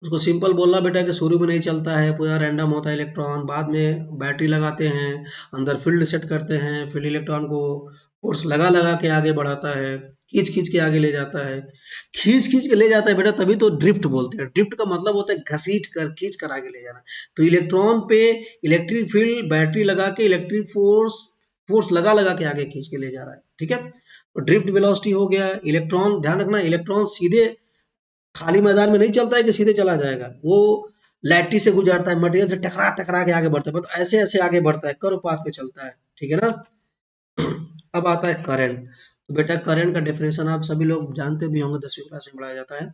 उसको सिंपल बोलना बेटा कि शुरू में नहीं चलता है, पूरा रैंडम होता है इलेक्ट्रॉन, बाद में बैटरी लगाते हैं, अंदर फील्ड सेट करते हैं, फिर इलेक्ट्रॉन को फोर्स लगा लगा के आगे बढ़ाता है, खींच खींच के आगे ले जाता है, खींच खींच के ले जाता है बेटा, तभी तो ड्रिफ्ट बोलते हैं। ड्रिफ्ट का मतलब होता है घसीट कर, खींच कर आगे ले जाना। तो इलेक्ट्रॉन पे इलेक्ट्रिक फील्ड बैटरी लगा के इलेक्ट्रिक फोर्स, फोर्स लगा लगा के आगे खींच के ले जा रहा है। ठीक है, तो ड्रिफ्ट वेलोसिटी हो गया। इलेक्ट्रॉन ध्यान रखना, इलेक्ट्रॉन सीधे खाली मैदान में नहीं चलता है कि सीधे चला जाएगा, वो लैटिस से गुजरता है, मटेरियल से टकरा टकरा के आगे बढ़ता है, मतलब ऐसे ऐसे आगे बढ़ता है, कर्व पाथ पे चलता है। ठीक है ना। अब आता है करंट। तो बेटा करंट का डेफिनेशन आप सभी लोग जानते भी होंगे, 10वीं क्लास में पढ़ाया जाता है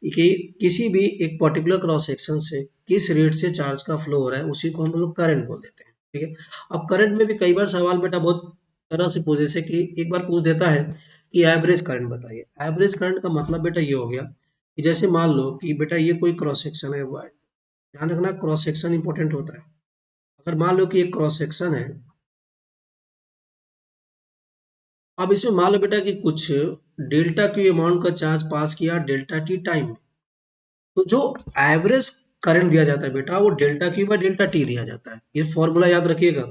कि किसी भी एक पर्टिकुलर क्रॉस सेक्शन से किस रेट से चार्ज का फ्लो हो रहा है, उसी को हम लोग करंट बोल देते हैं। ठीक है, अब करंट में भी कई बार सवाल बेटा बहुत तरह से पूछ, जैसे कि एक बार पूछ देता है कि एवरेज करंट बताइए। एवरेज करंट का मतलब बेटा ये हो गया कि जैसे मान लो कि बेटा ये कोई क्रॉस सेक्शन है, ध्यान रखना क्रॉस सेक्शन इंपॉर्टेंट होता है। अगर मान लो कि एक क्रॉस सेक्शन है, अब इसमें मान लो बेटा कि कुछ डेल्टा क्यू अमाउंट का चार्ज पास किया डेल्टा टी टाइम, तो जो एवरेज करंट दिया जाता है बेटा वो delta Q by delta T दिया जाता है। ये फॉर्मूला याद रखिएगा।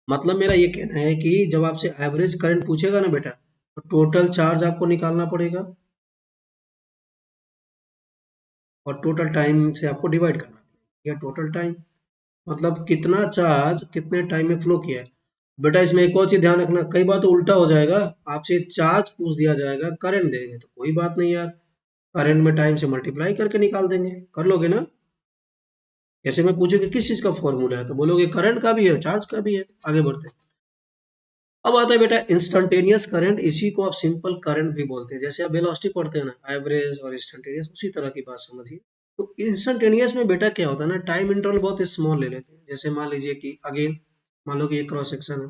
मतलब मेरा ये कहना है कि जब आपसे एवरेज करंट पूछेगा ना बेटा, तो टोटल चार्ज आपको निकालना पड़ेगा और टोटल टाइम से आपको डिवाइड करना पड़ेगा। या टोटल टाइम मतलब कितना चार्ज कितने टाइम में फ्लो किया है। बेटा इसमें एक और चीज ध्यान रखना, कई बार तो उल्टा हो जाएगा, आपसे चार्ज पूछ दिया जाएगा, करंट देंगे तो कोई बात नहीं यार, करंट में टाइम से मल्टीप्लाई करके निकाल देंगे, कर लोगे ना। ऐसे में पूछोगे किस चीज का फॉर्मूला है, तो बोलोगे करंट का भी है चार्ज का भी है। आगे बढ़ते हैं। अब आता है बेटा इंस्टेंटेनियस करंट, इसी को आप सिंपल करंट भी बोलते हैं। जैसे आप वेलोसिटी पढ़ते हैं ना, एवरेज और इंस्टेंटेनियस, उसी तरह की बात समझिए। तो इंस्टेंटेनियस में बेटा क्या होता है ना, टाइम इंटरवल बहुत स्मॉल ले लेते हैं। जैसे मान लीजिए कि अगेन मान लो कि एक क्रॉस सेक्शन है,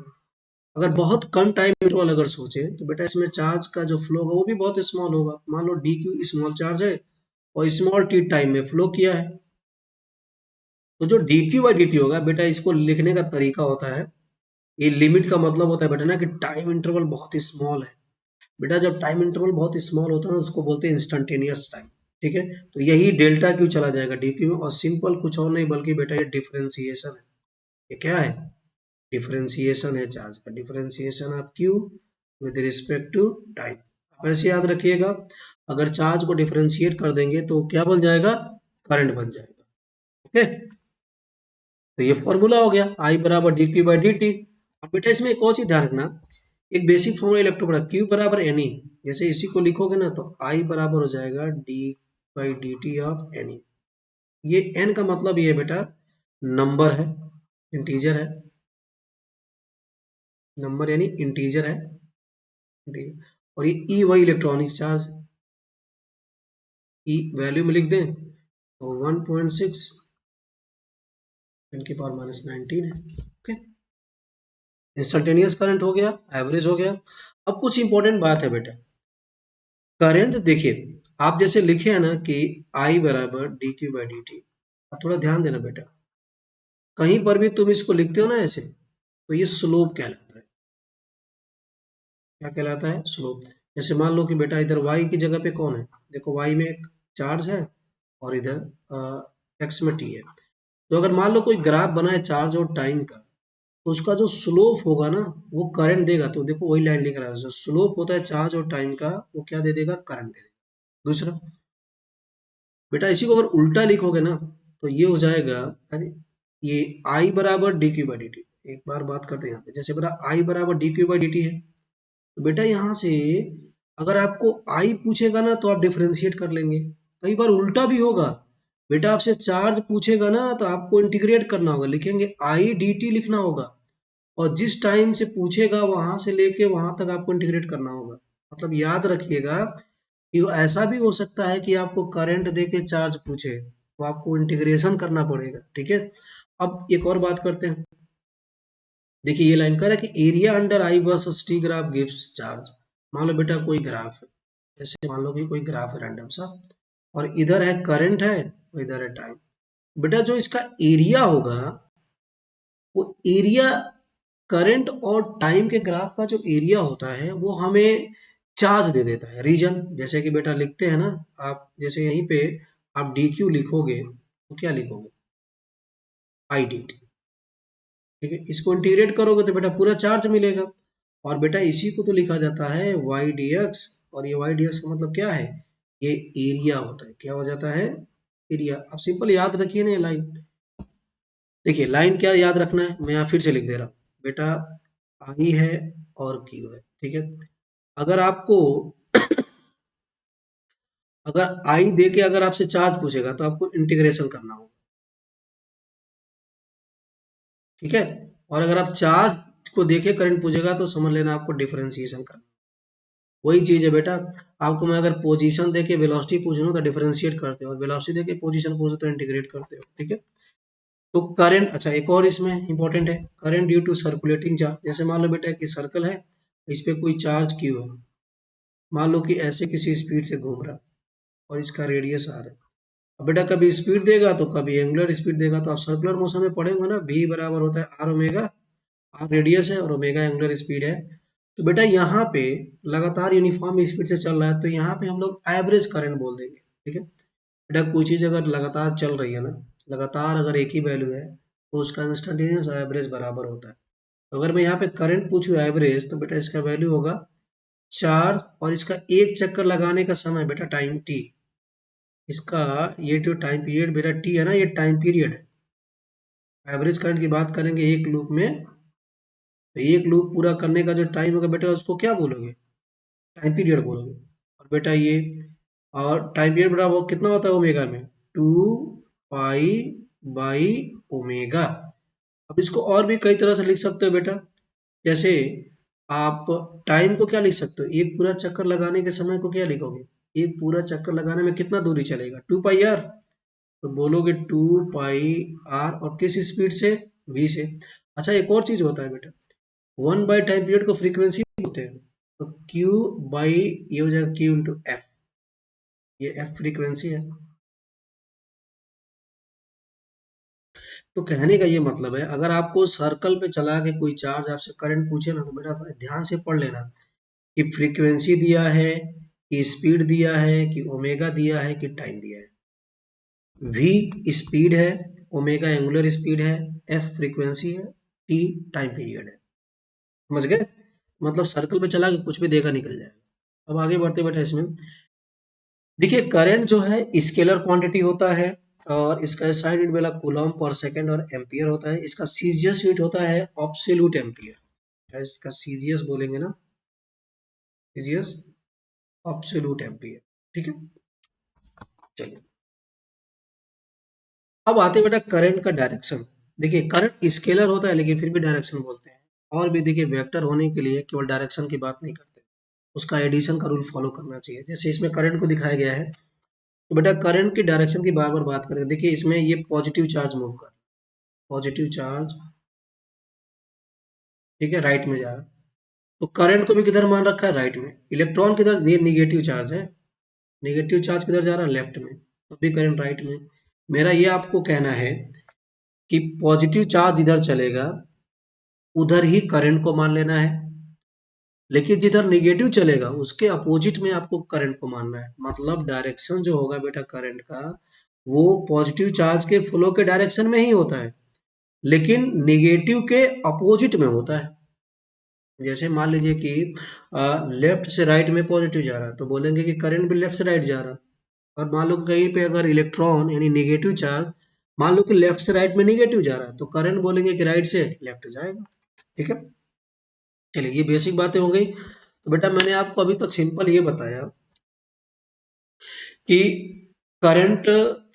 अगर बहुत कम टाइम इंटरवल अगर सोचे तो बेटा इसमें चार्ज का जो फ्लो होगा वो भी बहुत स्मॉल होगा। मान लो डी क्यू स्मॉल चार्ज है और स्मॉल टी टाइम में फ्लो किया है, तो जो D Q by D T होगा बेटा, इसको लिखने का तरीका होता है, ये लिमिट का मतलब होता है बेटा ना कि टाइम इंटरवल बहुत स्मॉल है। बेटा जब टाइम इंटरवल बहुत स्मॉल होता है ना, उसको बोलते हैं इंस्टेंटेनियस टाइम। ठीक है, तो यही डेल्टा क्यू चला जाएगा डी क्यू में, और सिंपल कुछ और नहीं बल्कि बेटा ये डिफरेंशिएशन है। ये क्या है, डिफरेंशिएशन है चार्ज का, differentiation of Q with respect to time. आप ऐसे याद रखिएगा, अगर चार्ज को डिफरेंशिएट कर देंगे तो क्या बन जाएगा, करंट बन जाएगा। ओके, तो ये फॉर्मूला हो गया आई बराबर D Q by D T. अब बेटा इसमें एक और चीज ध्यान रखना, एक बेसिक फॉर्मूला इलेक्ट्रोमोटिव क्यू बराबर एन ई, जैसे इसी को लिखोगे ना तो आई बराबर हो जाएगा D by D T of N E. ये एन का मतलब ये है बेटा नंबर है, इंटीजर है, नंबर यानी इंटीजर है, और ये ई वही इलेक्ट्रॉनिक चार्ज, ई वैल्यू में लिख दें तो 1.6 टेन की पावर माइनस 19 है। ओके, इंस्टेंटेनियस करंट हो गया, एवरेज हो गया। अब कुछ इंपॉर्टेंट बात है बेटा, करंट देखिए आप जैसे लिखे हैं ना कि आई बराबर D Q by D T, अब थोड़ा ध्यान देना बेटा, कहीं पर भी तुम इसको लिखते हो ना ऐसे, तो ये स्लोप कहलाता है। क्या कहलाता है, स्लोप। जैसे मान लो कि बेटा इधर y की जगह पे कौन है, देखो y में एक चार्ज है और इधर x में t है। तो अगर मान लो कोई ग्राफ बना है चार्ज और टाइम का, तो उसका जो स्लोप होगा ना वो करंट देगा। तो देखो वही लाइन लिख रहा है, जो स्लोप होता है चार्ज और टाइम का वो क्या दे देगा, करंट दे देगा। दूसरा बेटा इसी को अगर उल्टा लिखोगे ना तो ये हो जाएगा, अरे ये I बराबर D Q by D T. एक बार बात करते हैं यहाँ पे, जैसे बेटा I बराबर D Q by D T है, तो बेटा यहाँ से अगर आपको I पूछेगा ना तो आप डिफरेंशिएट कर लेंगे। कई बार उल्टा भी होगा, बेटा आपसे चार्ज पूछेगा ना तो आपको इंटीग्रेट करना होगा, लिखेंगे आई डी टी लिखना होगा, और जिस टाइम से पूछेगा वहां से लेके वहां तक आपको इंटीग्रेट करना होगा। मतलब याद रखिएगा कि वो ऐसा भी हो सकता है कि आपको करंट दे के चार्ज पूछे, तो आपको इंटीग्रेशन करना पड़ेगा। ठीक है, अब एक और बात करते हैं। देखिए ये लाइन कह रहा है कि एरिया अंडर आई versus T graph gives charge. मान लो बेटा कोई ग्राफ है, जैसे मान लो कि कोई ग्राफ है रैंडम सा, और इधर है करंट है और इधर है टाइम। बेटा जो इसका एरिया होगा वो एरिया, करंट और टाइम के ग्राफ का जो एरिया होता है वो हमें चार्ज दे देता है, रीजन। जैसे कि बेटा लिखते हैं ना, आप जैसे यहीं पे आप डी क्यू लिखोगे तो क्या लिखोगे, आई डी टी। ठीक है, इसको इंटीग्रेट करोगे तो बेटा पूरा चार्ज मिलेगा, और बेटा इसी को तो लिखा जाता है वाई डी एक्स। और ये वाई डी एक्स का मतलब क्या है, ये एरिया होता है। क्या हो जाता है, एरिया। आप सिंपल याद रखिए ना ये लाइन। देखिए लाइन क्या याद रखना है, मैं यहाँ फिर से लिख दे रहा हूँ बेटा, आई है और क्यू है। ठीक है, अगर आपको अगर आई दे के अगर आपसे चार्ज पूछेगा तो आपको इंटीग्रेशन करना होगा। ठीक है, और अगर आप चार्ज को देके करंट पूछेगा तो समझ लेना आपको डिफरेंशिएशन करना। वही चीज है बेटा, आपको मैं अगर पोजीशन देके वेलोसिटी पूछ लूं तो डिफरेंशिएट करते हो, और वेलोसिटी देके पोजीशन पूछो तो इंटीग्रेट करते हो। ठीक है, तो करंट, अच्छा एक और इसमें इंपॉर्टेंट है, current due to circulating charge. जैसे मान लो बेटा कि सर्कल है, इस पे कोई चार्ज क्यू है, मान लो कि ऐसे किसी स्पीड से घूम रहा और इसका रेडियस आर है। अब बेटा कभी स्पीड देगा तो कभी एंगुलर स्पीड देगा, तो आप सर्कुलर मोशन में पढ़ेंगे ना, v बराबर होता है आर ओमेगा, आर रेडियस है और ओमेगा एंगुलर स्पीड है। तो बेटा यहाँ पे लगातार यूनिफॉर्म स्पीड से चल रहा है, तो यहाँ पे हम लोग एवरेज करंट बोल देंगे, ठीक है। बेटा कोई चीज अगर लगातार चल रही है ना, लगातार अगर एक ही वैल्यू है, तो उसका इंस्टेंटेनियस एवरेज बराबर होता है। तो अगर मैं यहाँ पे करंट पूछूं एवरेज, तो बेटा इसका वैल्यू होगा चार्ज और इसका एक चक्कर लगाने का समय बेटा टाइम टी। इसका ये जो टाइम पीरियड बेटा टी है ना, ये टाइम पीरियड है। एवरेज करंट की बात करेंगे एक लूप में, तो एक लूप पूरा करने का जो टाइम होगा बेटा उसको क्या बोलोगे, टाइम पीरियड बोलोगे। और बेटा ये, और टाइम पीरियड बड़ा वो कितना होता है ओमेगा में, 2 पाई बाई ओमेगा। अब इसको और भी कई तरह से लिख सकते हो बेटा। जैसे आप टाइम को क्या लिख सकते हो, एक पूरा चक्कर लगाने के समय को क्या लिखोगे, एक पूरा चक्कर लगाने में कितना दूरी चलेगा, 2 पाई आर। तो बोलोगे 2 पाई आर, और किस स्पीड से, v से। अच्छा एक और चीज होता है बेटा, 1 बाई टाइम पीरियड को फ्रीक्वेंसी बोलते हैं। तो Q बाई, ये हो जाएगा Q इंटू एफ, ये एफ फ्रीक्वेंसी है। तो कहने का ये मतलब है, अगर आपको सर्कल पे चला के कोई चार्ज आपसे करंट पूछे ना, तो बेटा ध्यान से पढ़ लेना कि फ्रीक्वेंसी दिया है, कि स्पीड दिया है, कि ओमेगा दिया है, कि टाइम दिया है। v स्पीड है, ओमेगा एंगुलर स्पीड है, f फ्रीक्वेंसी है, t टाइम पीरियड है। समझ गए, मतलब सर्कल पे चला के कुछ भी देगा निकल जाएगा। अब आगे बढ़ते बेटा इसमें, देखिए करंट जो है स्केलर क्वांटिटी होता है, और इसका साइन यूनिट बेला कूलम पर सेकंड और एम्पियर होता है। इसका सीजीएस यूनिट होता है एब्सोल्यूट एम्पियर, इसका सीजीएस बोलेंगे ना, सीजीएस एब्सोल्यूट एम्पियर, ठीक है। चलिए अब आते हैं बेटा करंट का डायरेक्शन। देखिए करंट स्केलर होता है लेकिन फिर भी डायरेक्शन बोलते हैं। और भी देखिए वेक्टर होने के लिए केवल डायरेक्शन की बात नहीं करते, उसका एडिशन का रूल फॉलो करना चाहिए। जैसे इसमें करंट को दिखाया गया है, तो बेटा करंट की डायरेक्शन की बार बार बात करें। देखिए इसमें ये पॉजिटिव चार्ज मूव कर, पॉजिटिव चार्ज, ठीक है, राइट में जा रहा है, तो करंट को भी किधर मान रखा है, राइट में। इलेक्ट्रॉन किधर, ये निगेटिव चार्ज है, निगेटिव चार्ज किधर जा रहा है, लेफ्ट में, तो भी करंट राइट में। मेरा ये आपको कहना है कि पॉजिटिव चार्ज इधर चलेगा, उधर ही करंट को मान लेना है, लेकिन जिधर निगेटिव चलेगा उसके अपोजिट में आपको करंट को मानना है। मतलब डायरेक्शन जो होगा बेटा करंट का, वो पॉजिटिव चार्ज के फ्लो के डायरेक्शन में ही होता है, लेकिन निगेटिव के अपोजिट में होता है। जैसे मान लीजिए कि लेफ्ट से राइट में पॉजिटिव जा रहा है, तो बोलेंगे कि करंट भी लेफ्ट से राइट जा रहा है। और मान लो कहीं पे अगर इलेक्ट्रॉन यानी निगेटिव चार्ज, मान लो कि लेफ्ट से राइट में निगेटिव जा रहा है, तो करंट बोलेंगे कि राइट से लेफ्ट जाएगा, ठीक है। चलिए ये बेसिक बातें हो गई। तो बेटा मैंने आपको अभी तक सिंपल ये बताया कि करंट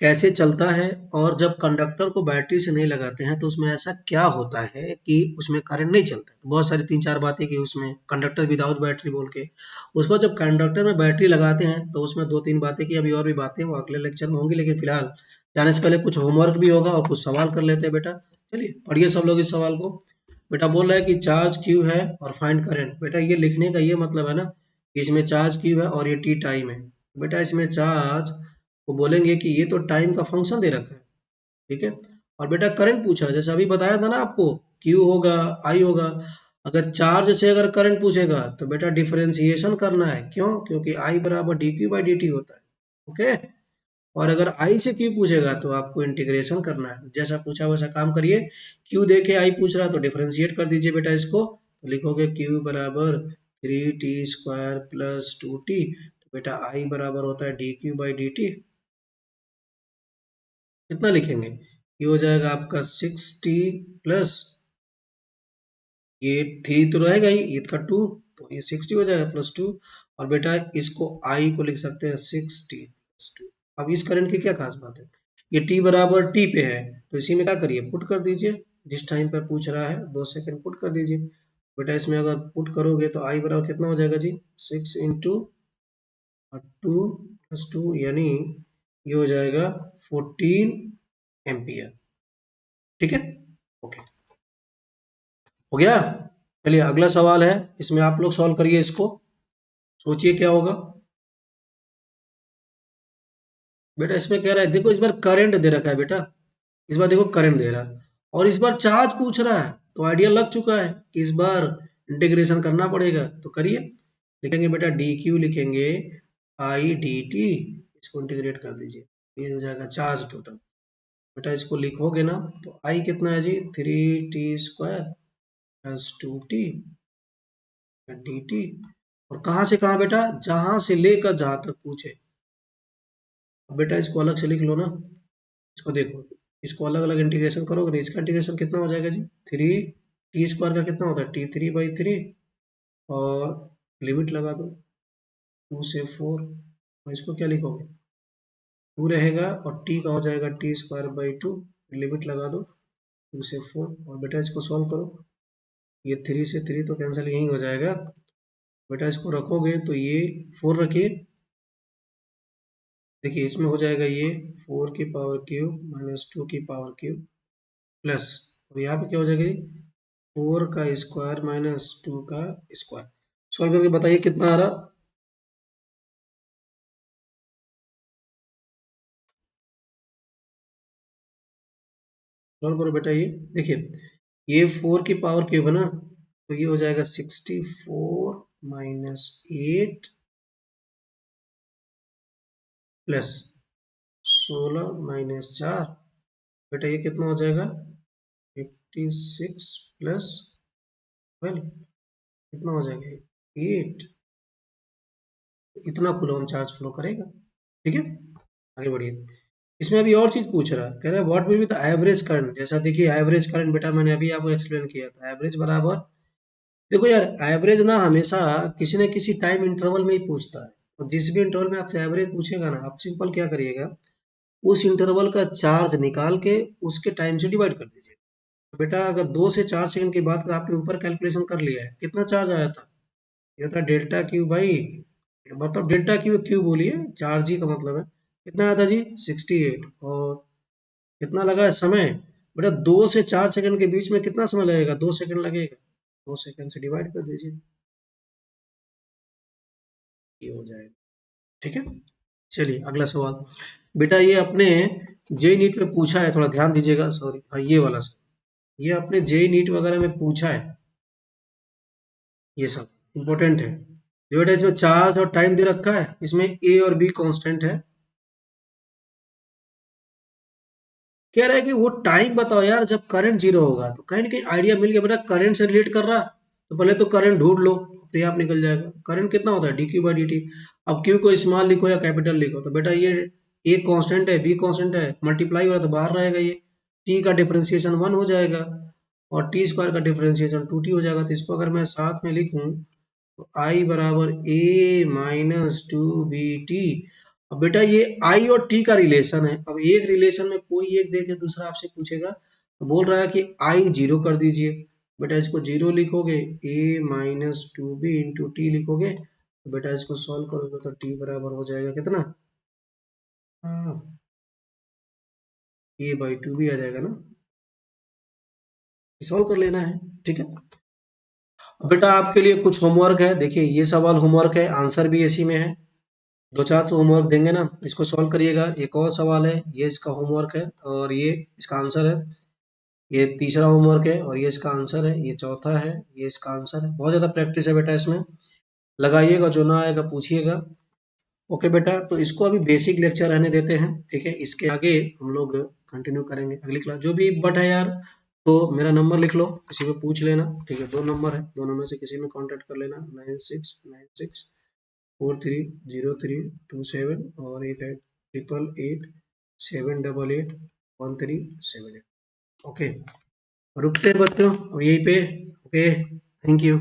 कैसे चलता है, और जब कंडक्टर को बैटरी से नहीं लगाते हैं तो उसमें ऐसा क्या होता है कि उसमें करंट नहीं चलता है। तो बहुत सारी 3-4 बातें की उसमें, कंडक्टर विदाउट बैटरी बोल के। उसके बाद जब कंडक्टर में बैटरी लगाते हैं तो उसमें 2-3 बातें की, अभी और भी बातें वो अगले लेक्चर में होंगी, लेकिन फिलहाल जाने से पहले कुछ होमवर्क भी होगा और कुछ सवाल कर लेते हैं बेटा। चलिए पढ़िए सब लोग इस सवाल को। बेटा बोल रहा है कि चार्ज क्यू है और फाइंड करंट। बेटा ये लिखने का ये मतलब है ना कि इसमें चार्ज क्यू है और ये टी टाइम है। बेटा इसमें चार्ज वो बोलेंगे कि ये तो टाइम का फंक्शन दे रखा है, ठीक है। और बेटा करंट पूछा है, जैसे अभी बताया था ना आपको, क्यू होगा, आई होगा। अगर चार्ज से अगर करंट पूछेगा तो बेटा डिफरेंशिएशन करना है, क्यों, क्योंकि आई बराबर D Q by D T होता है, ओके। और अगर आई से क्यू पूछेगा तो आपको इंटीग्रेशन करना है, जैसा पूछा वैसा काम करिए। क्यू देके आई पूछ रहा है तो डिफरेंशिएट कर दीजिए बेटा इसको, तो लिखोगे क्यू बराबर 3t² प्लस 2t, तो बेटा आई बराबर होता है D Q by D T. कितना लिखेंगे, ये हो जाएगा आपका 6t प्लस, ये 3 तो रहेगा ही, ये का 2, तो ये 60 हो जाएगा प्लस 2। और बेटा इसको आई को लिख सकते हैं 6t प्लस 2। अब इस करंट की क्या खास बात है, ये t बराबर t पे है, तो इसी में क्या करिए, पुट कर दीजिए। जिस टाइम पे पूछ रहा है 2 सेकंड पुट कर दीजिए। बेटा इसमें अगर पुट करोगे तो आई बराबर कितना हो जाएगा जी, 6 इंटू 2 प्लस 2, यानी ये हो जाएगा 14 एम्पियर, ठीक है, ओके, हो गया। चलिए अगला सवाल है, इसमें आप लोग सॉल्व करिए इसको, सोचिए क्या होगा। बेटा इसमें कह रहा है, देखो इस बार करंट दे रखा है बेटा, इस बार देखो करंट दे रहा है और इस बार चार्ज पूछ रहा है, तो आइडिया लग चुका है कि इस बार इंटीग्रेशन करना पड़ेगा, तो करिए। लिखेंगे बेटा डी क्यू, लिखेंगे आई डी टी, इसको इंटीग्रेट कर दीजिए, ये हो जाएगा चार्ज टोटल। बेटा इसको लिखोगे ना तो आई कितना है जी, 3t² plus 2t D T, और कहाँ से कहाँ बेटा, जहां से लेकर जहां तक पूछे। अब बेटा इसको अलग से लिख लो ना, इसको देखो, इसको अलग अलग इंटीग्रेशन करोगे ना, इसका इंटीग्रेशन कितना हो जाएगा जी, 3t² का कितना होता है, t3/3, और लिमिट लगा दो 2 से 4, और इसको क्या लिखोगे, 2 रहेगा और t का हो जाएगा t²/2, लिमिट लगा दो 2 से 4, और बेटा इसको सॉल्व करो, ये 3 से 3 तो कैंसिल यही हो जाएगा। बेटा इसको रखोगे तो ये 4 रखिए, देखिए इसमें हो जाएगा ये 4³ माइनस 2³ प्लस, और यहाँ पे क्या हो जाएगा, 4 का स्क्वायर माइनस 2 का स्क्वायर। सॉल्व करके बताइए कितना आ रहा। सॉल्व करो बेटा, ये देखिए ये 4³ है ना, तो ये हो जाएगा 64 माइनस 8 प्लस 16 माइनस 4, बेटा ये कितना हो जाएगा 56 प्लस 12, कितना हो जाएगा 8, इतना कूलॉम चार्ज फ्लो करेगा। ठीक है, आगे बढ़िए। इसमें अभी और चीज पूछ रहा है, कह रहा है what will be the average current, जैसा देखिए एवरेज करंट बेटा मैंने अभी आपको एक्सप्लेन किया था, एवरेज बराबर, देखो यार एवरेज ना हमेशा किसी न किसी टाइम इंटरवल में ही पूछता है, तो जिस भी इंटरवल में आपसे एवरेज पूछेगा ना, आप सिंपल क्या करिएगा, उस इंटरवल का चार्ज निकाल के उसके टाइम से डिवाइड कर दीजिए। तो बेटा अगर 2 से 4 सेकंड की बात आपने ऊपर कैलकुलेशन कर लिया है, कितना चार्ज आया था, ये था डेल्टा क्यू भाई, मतलब डेल्टा क्यू क्यू बोलिए, चार्ज ही का मतलब है, कितना आया था जी 68, और कितना लगा है समय, बेटा 2 से 4 सेकंड के बीच में कितना समय लगेगा, 2 सेकंड लगेगा, 2 सेकंड से डिवाइड कर दीजिए, ये हो जाएगा। ठीक है, चलिए अगला सवाल, बेटा ये अपने जे नीट में पूछा है, थोड़ा ध्यान दीजिएगा, सॉरी हाँ ये वाला सर, ये अपने जे नीट वगैरह में पूछा है, ये सब इंपॉर्टेंट है। ये बेटा इसमें चार्ज और टाइम दे रखा है, इसमें ए और बी कांस्टेंट है, कह रहा है कि वो टाइम बताओ यार जब करंट जीरो होगा, तो कहीं ना कहीं आइडिया मिल गया बेटा, करंट से रिलेट कर रहा, तो पहले तो करंट ढूंढ लो, अपने आप निकल जाएगा, करंट कितना होता है dq/dt। अब q को स्मॉल लिखो या कैपिटल लिखो, तो बेटा ये ए कांस्टेंट है, बी कांस्टेंट है, मल्टीप्लाई हो रहा है तो बाहर रहेगा, ये t का डिफरेंशिएशन 1 हो जाएगा और t² का डिफरेंशिएशन 2t हो जाएगा, तो इसको अगर मैं साथ में लिखूं तो I बराबर a माइनस 2bt। अब बेटा ये I और T का रिलेशन है, अब एक रिलेशन में कोई एक दे के दूसरा आपसे पूछेगा, तो बोल रहा है कि I जीरो कर दीजिए, बेटा इसको जीरो लिखोगे, a minus 2b into T लिखोगे, तो बेटा इसको सॉल्व करोगे तो t बराबर हो जाएगा कितना, a/2b आ जाएगा ना, सॉल्व कर लेना है। ठीक है, अब बेटा आपके लिए कुछ होमवर्क है, देखिए ये सवाल होमवर्क है, आंसर भी इसी में है, 2-4 तो होमवर्क देंगे ना, इसको सॉल्व करिएगा। एक और सवाल है, ये इसका होमवर्क है और ये इसका आंसर है, ये तीसरा होमवर्क है और ये इसका आंसर है, ये चौथा है, ये इसका आंसर है। बहुत ज़्यादा प्रैक्टिस है बेटा इसमें, लगाइएगा, जो ना आएगा पूछिएगा। ओके बेटा, तो इसको अभी बेसिक लेक्चर रहने देते हैं, ठीक है, इसके आगे हम लोग कंटिन्यू करेंगे अगली क्लास। जो भी बट है यार, तो मेरा नंबर लिख लो, किसी को पूछ लेना, ठीक है, 2 नंबर है, दोनों में से किसी में कॉन्टेक्ट कर लेना, 9696430327, और एक है 8888788137। ओके, रुकते हैं बच्चों अब यहीं पे। Okay, thank you.